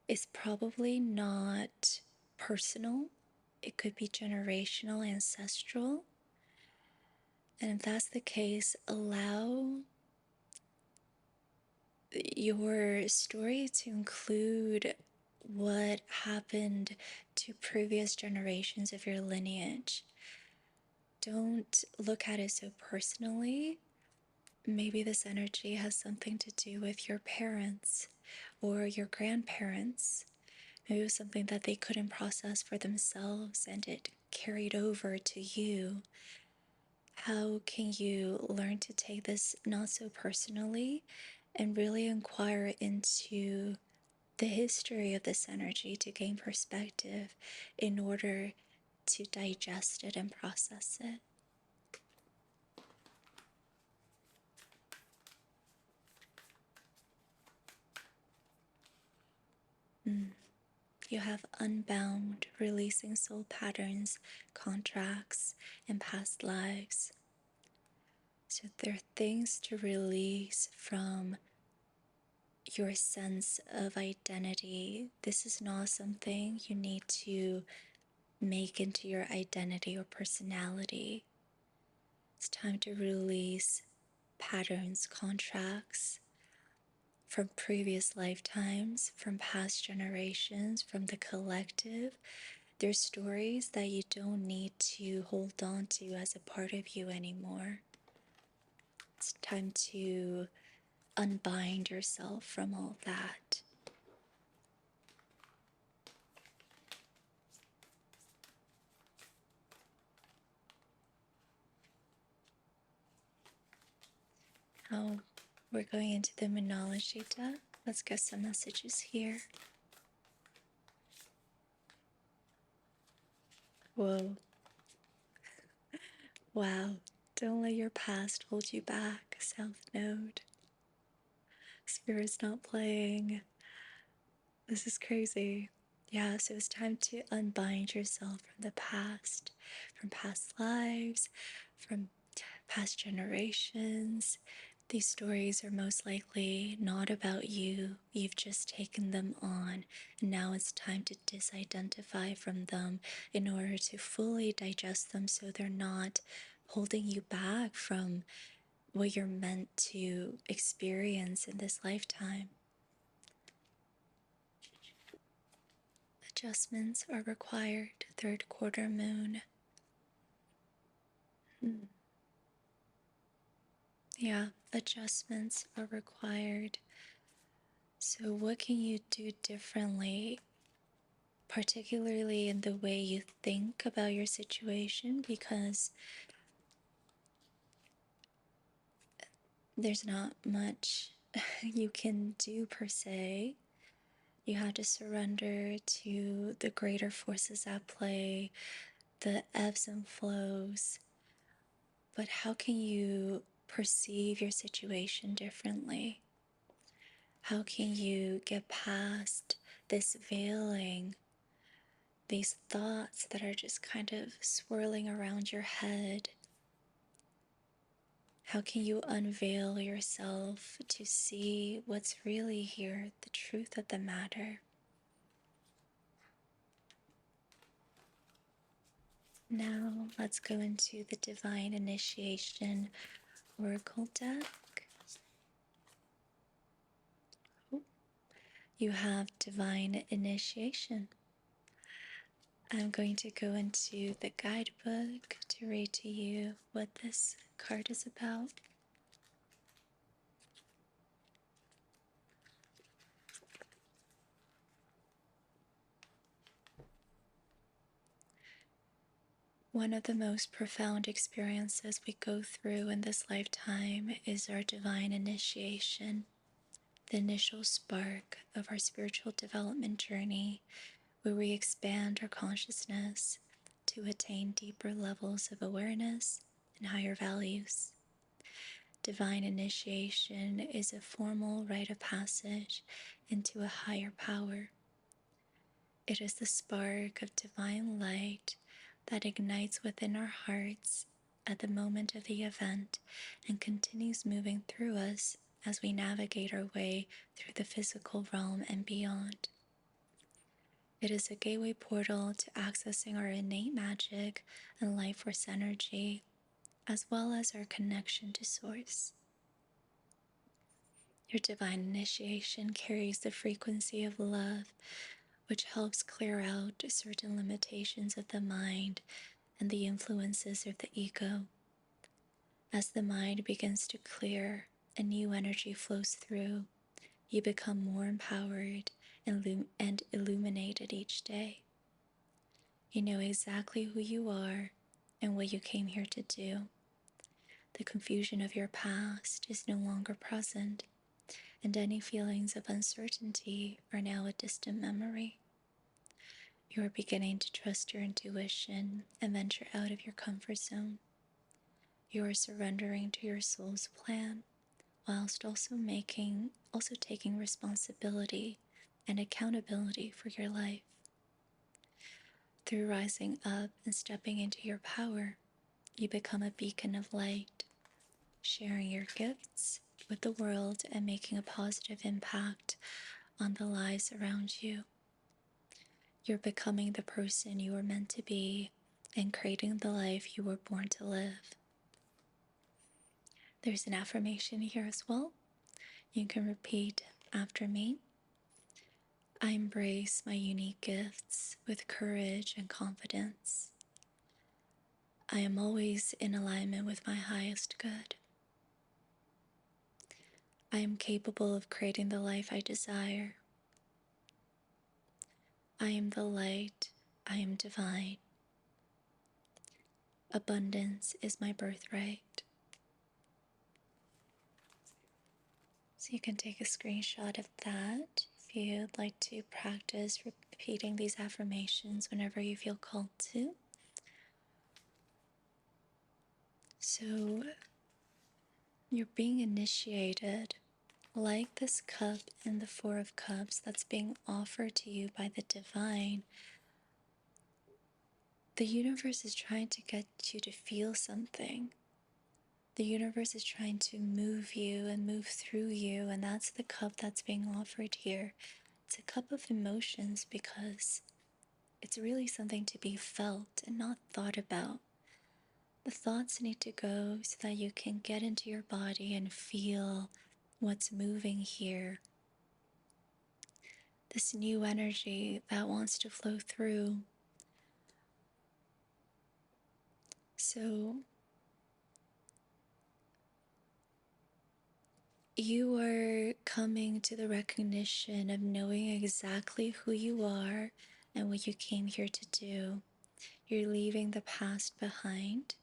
is probably not personal. It could be generational, ancestral. And if that's the case, allow your story to include what happened to previous generations of your lineage. Don't look at it so personally. Maybe this energy has something to do with your parents or your grandparents. Maybe it was something that they couldn't process for themselves and it carried over to you. How can you learn to take this not so personally and really inquire into the history of this energy to gain perspective in order to digest it and process it? You have unbound, releasing soul patterns, contracts, and past lives. So there are things to release from your sense of identity. This is not something you need to make into your identity or personality. It's time to release patterns, contracts from previous lifetimes, from past generations, from the collective. There's stories that you don't need to hold on to as a part of you anymore. It's time to unbind yourself from all that. Now we're going into the Moonology deck. Let's get some messages here. Whoa. Wow. Don't let your past hold you back, South Node. Spirit's not playing. This is crazy. Yeah, so it's time to unbind yourself from the past, from past lives, from past generations. These stories are most likely not about you. You've just taken them on, and now it's time to disidentify from them in order to fully digest them so they're not holding you back from what you're meant to experience in this lifetime. Adjustments are required. Third quarter moon. Yeah, adjustments are required. So, what can you do differently, particularly in the way you think about your situation? Because there's not much you can do per se. You have to surrender to the greater forces at play, the ebbs and flows. But how can you perceive your situation differently? How can you get past this veiling, these thoughts that are just kind of swirling around your head? How can you unveil yourself to see what's really here, the truth of the matter? Now, let's go into the Divine Initiation Oracle deck. You have Divine Initiation. I'm going to go into the guidebook to read to you what this card is about. One of the most profound experiences we go through in this lifetime is our divine initiation, the initial spark of our spiritual development journey, where we expand our consciousness to attain deeper levels of awareness and higher values. Divine initiation is a formal rite of passage into a higher power. It is the spark of divine light that ignites within our hearts at the moment of the event and continues moving through us as we navigate our way through the physical realm and beyond. It is a gateway portal to accessing our innate magic and life force energy, as well as our connection to Source. Your divine initiation carries the frequency of love, which helps clear out certain limitations of the mind and the influences of the ego. As the mind begins to clear and new energy flows through, you become more empowered and illuminated each day. You know exactly who you are and what you came here to do. The confusion of your past is no longer present, and any feelings of uncertainty are now a distant memory. You are beginning to trust your intuition and venture out of your comfort zone. You are surrendering to your soul's plan, whilst also taking responsibility and accountability for your life. Through rising up and stepping into your power, you become a beacon of light, sharing your gifts with the world and making a positive impact on the lives around you. You're becoming the person you were meant to be and creating the life you were born to live. There's an affirmation here as well. You can repeat after me. I embrace my unique gifts with courage and confidence. I am always in alignment with my highest good. I am capable of creating the life I desire. I am the light. I am divine. Abundance is my birthright. So you can take a screenshot of that if you'd like to practice repeating these affirmations whenever you feel called to. So you're being initiated like this cup in the Four of Cups that's being offered to you by the divine. The universe is trying to get you to feel something. The universe is trying to move you and move through you, and that's the cup that's being offered here. It's a cup of emotions because it's really something to be felt and not thought about. The thoughts need to go so that you can get into your body and feel what's moving here. This new energy that wants to flow through. So you are coming to the recognition of knowing exactly who you are and what you came here to do. You're leaving the past behind.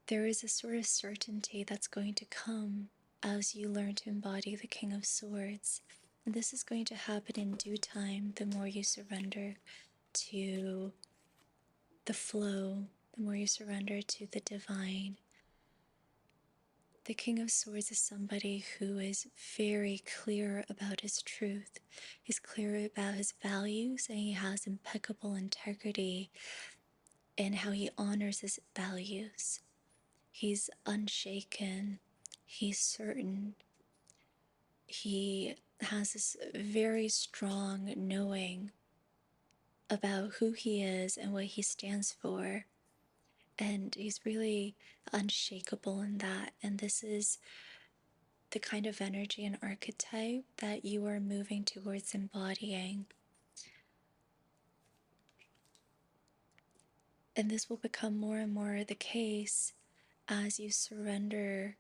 There is a sort of certainty that's going to come as you learn to embody the King of Swords. And this is going to happen in due time the more you surrender to the flow, the more you surrender to the divine. The King of Swords is somebody who is very clear about his truth. He's clear about his values, and he has impeccable integrity in how he honors his values. He's unshaken. He's certain. He has this very strong knowing about who he is and what he stands for. And he's really unshakable in that. And this is the kind of energy and archetype that you are moving towards embodying. And this will become more and more the case as you surrender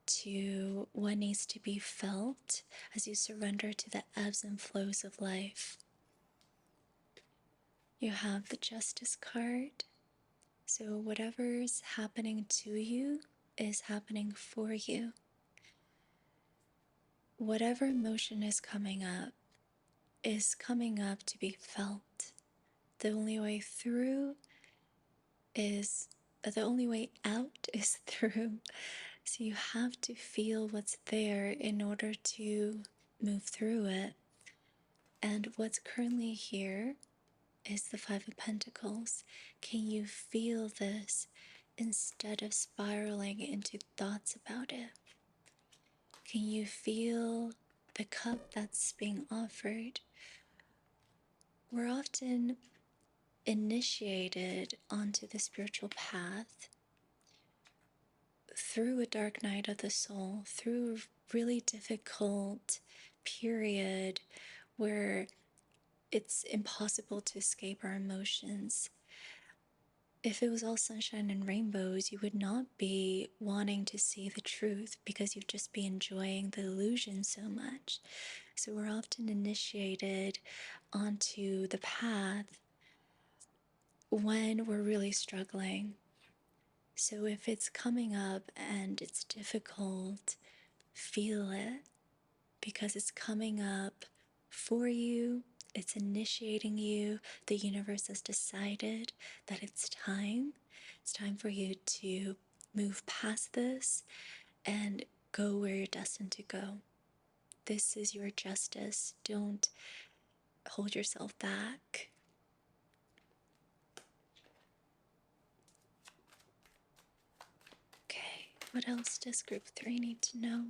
to what needs to be felt, as you surrender to the ebbs and flows of life. You have the Justice card. So whatever's happening to you is happening for you. Whatever emotion is coming up to be felt. The only way through is, the only way out is through. So you have to feel what's there in order to move through it. And what's currently here is the Five of Pentacles. Can you feel this instead of spiraling into thoughts about it? Can you feel the cup that's being offered? We're often initiated onto the spiritual path through a dark night of the soul, through a really difficult period where it's impossible to escape our emotions. If it was all sunshine and rainbows, you would not be wanting to see the truth because you'd just be enjoying the illusion so much. So we're often initiated onto the path when we're really struggling. So if it's coming up and it's difficult, feel it because it's coming up for you. It's initiating you. The universe has decided that it's time. It's time for you to move past this and go where you're destined to go. This is your justice. Don't hold yourself back. Okay, what else does group 3 need to know?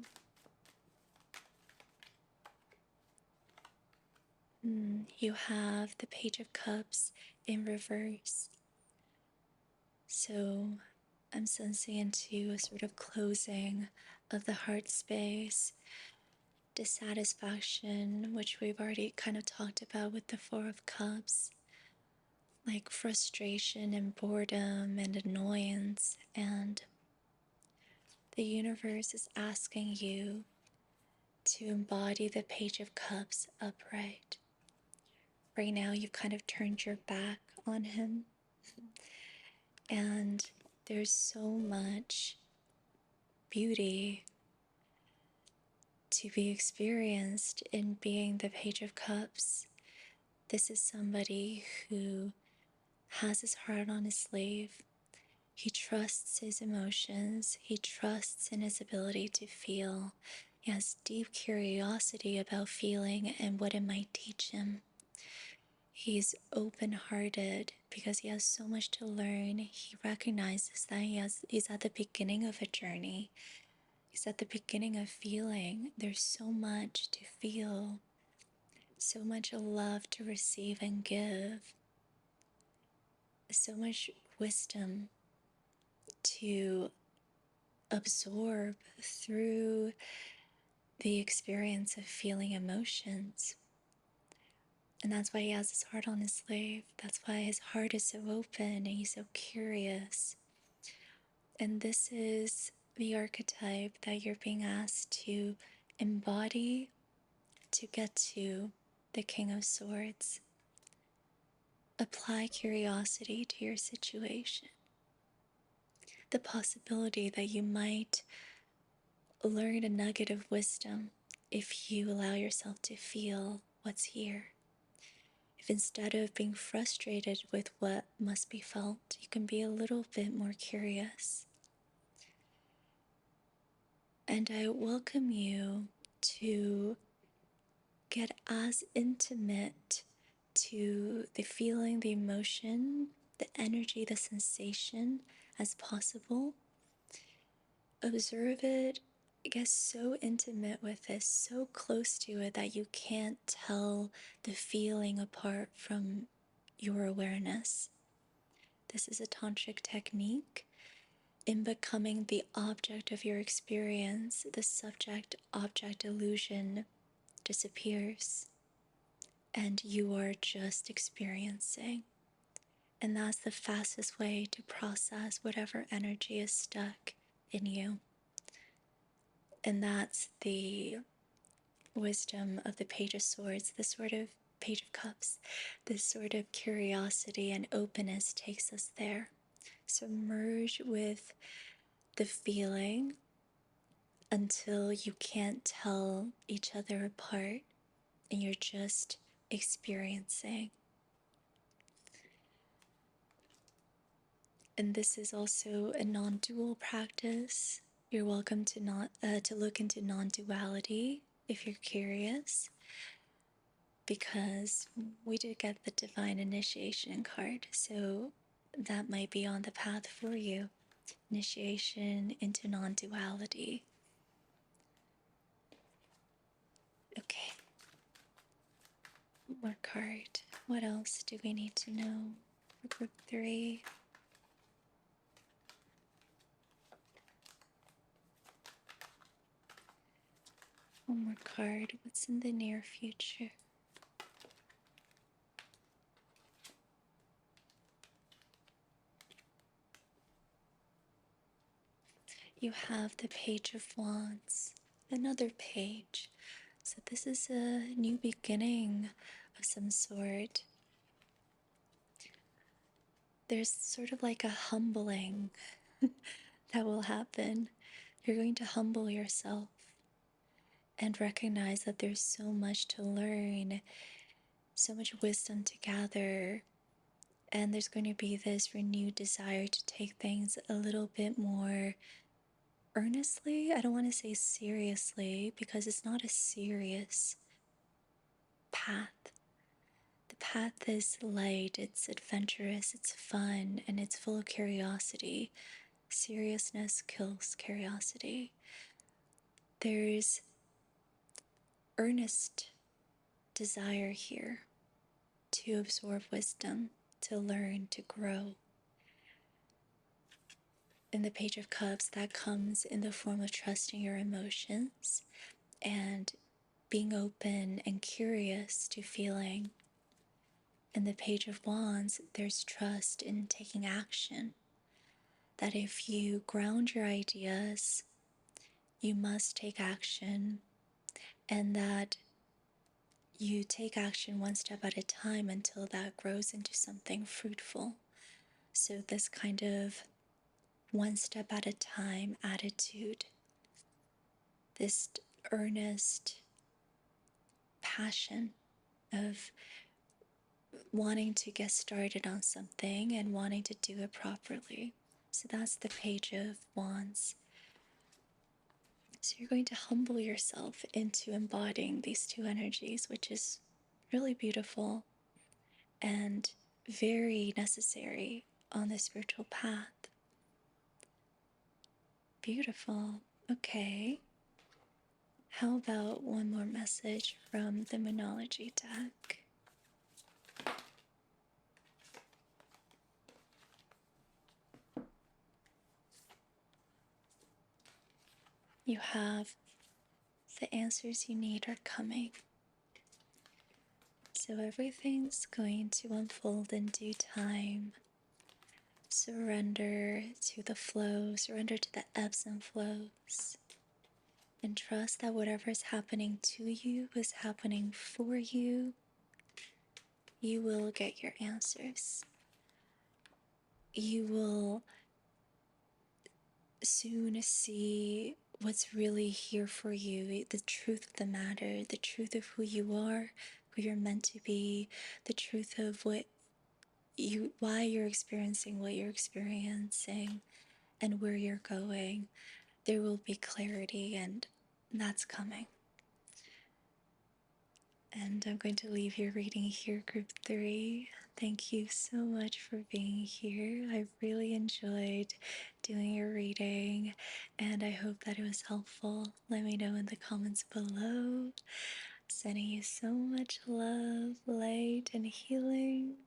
You have the Page of Cups in reverse. So I'm sensing into a sort of closing of the heart space, dissatisfaction, which we've already kind of talked about with the Four of Cups, like frustration and boredom and annoyance and The universe is asking you to embody the Page of Cups upright. Right now, you've kind of turned your back on him, and there's so much beauty to be experienced in being the Page of Cups. This is somebody who has his heart on his sleeve. He trusts his emotions. He trusts in his ability to feel. He has deep curiosity about feeling and what it might teach him. He's open-hearted because he has so much to learn. He recognizes that he's at the beginning of a journey. He's at the beginning of feeling. There's so much to feel, so much love to receive and give, so much wisdom to absorb through the experience of feeling emotions. And that's why he has his heart on his sleeve. That's why his heart is so open and he's so curious. And this is the archetype that you're being asked to embody to get to the King of Swords. Apply curiosity to your situation. The possibility that you might learn a nugget of wisdom if you allow yourself to feel what's here. If instead of being frustrated with what must be felt, you can be a little bit more curious. And I welcome you to get as intimate to the feeling, the emotion, the energy, the sensation as possible. Observe it, get so intimate with it, so close to it that you can't tell the feeling apart from your awareness. This is a tantric technique. In becoming the object of your experience, the subject-object illusion disappears, and you are just experiencing. And that's the fastest way to process whatever energy is stuck in you. And that's the wisdom of the Page of Swords, the sort of Page of Cups. This sort of curiosity and openness takes us there. So merge with the feeling until you can't tell each other apart and you're just experiencing. And this is also a non-dual practice. You're welcome to look into non-duality if you're curious, because we did get the Divine Initiation card, so that might be on the path for you. Initiation into non-duality. Okay. One more card. What else do we need to know for group 3? One more card. What's in the near future? You have the Page of Wands, another page. So this is a new beginning of some sort. There's sort of like a humbling that will happen. You're going to humble yourself and recognize that there's so much to learn, so much wisdom to gather, and there's going to be this renewed desire to take things a little bit more earnestly. I don't want to say seriously, because it's not a serious path. The path is light, it's adventurous, it's fun, and it's full of curiosity. Seriousness kills curiosity. There's earnest desire here to absorb wisdom, to learn, to grow. In the Page of Cups, that comes in the form of trusting your emotions and being open and curious to feeling. In the Page of Wands, there's trust in taking action. That if you ground your ideas you must take action, and that you take action one step at a time until that grows into something fruitful. So, this kind of one step at a time attitude, this earnest passion of wanting to get started on something and wanting to do it properly. So, that's the Page of Wands. So, you're going to humble yourself into embodying these two energies, which is really beautiful and very necessary on the spiritual path. Beautiful. Okay. How about one more message from the Moonology deck? You have the answers you need are coming. So everything's going to unfold in due time. Surrender to the flow, surrender to the ebbs and flows, and trust that whatever is happening to you is happening for you. You will get your answers. You will soon see what's really here for you, the truth of the matter, the truth of who you are, who you're meant to be, the truth of why you're experiencing what you're experiencing, and where you're going. There will be clarity, and that's coming. And I'm going to leave your reading here, group 3. Thank you so much for being here. I really enjoyed doing your reading, and I hope that it was helpful. Let me know in the comments below. Sending you so much love, light, and healing.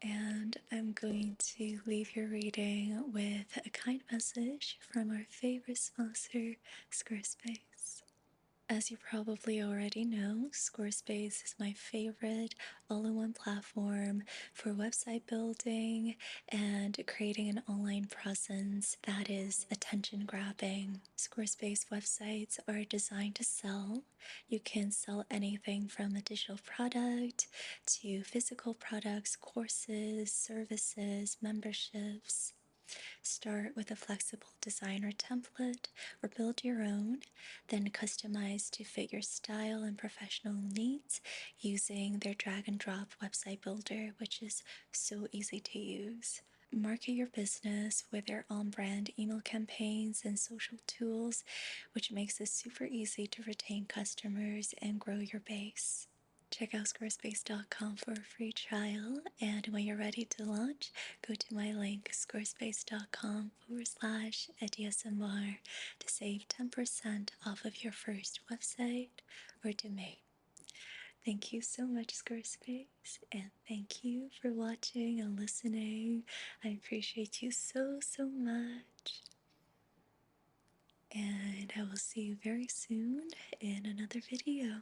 And I'm going to leave your reading with a kind message from our favorite sponsor, Squarespace. As you probably already know, Squarespace is my favorite all-in-one platform for website building and creating an online presence that is attention-grabbing. Squarespace websites are designed to sell. You can sell anything from a digital product to physical products, courses, services, memberships. Start with a flexible design or template, or build your own, then customize to fit your style and professional needs using their drag and drop website builder, which is so easy to use. Market your business with their on-brand email campaigns and social tools, which makes it super easy to retain customers and grow your base. Check out squarespace.com for a free trial, and when you're ready to launch, go to my link, squarespace.com/ADSMR, to save 10% off of your first website or domain. Thank you so much, Squarespace, and thank you for watching and listening. I appreciate you so, so much. And I will see you very soon in another video.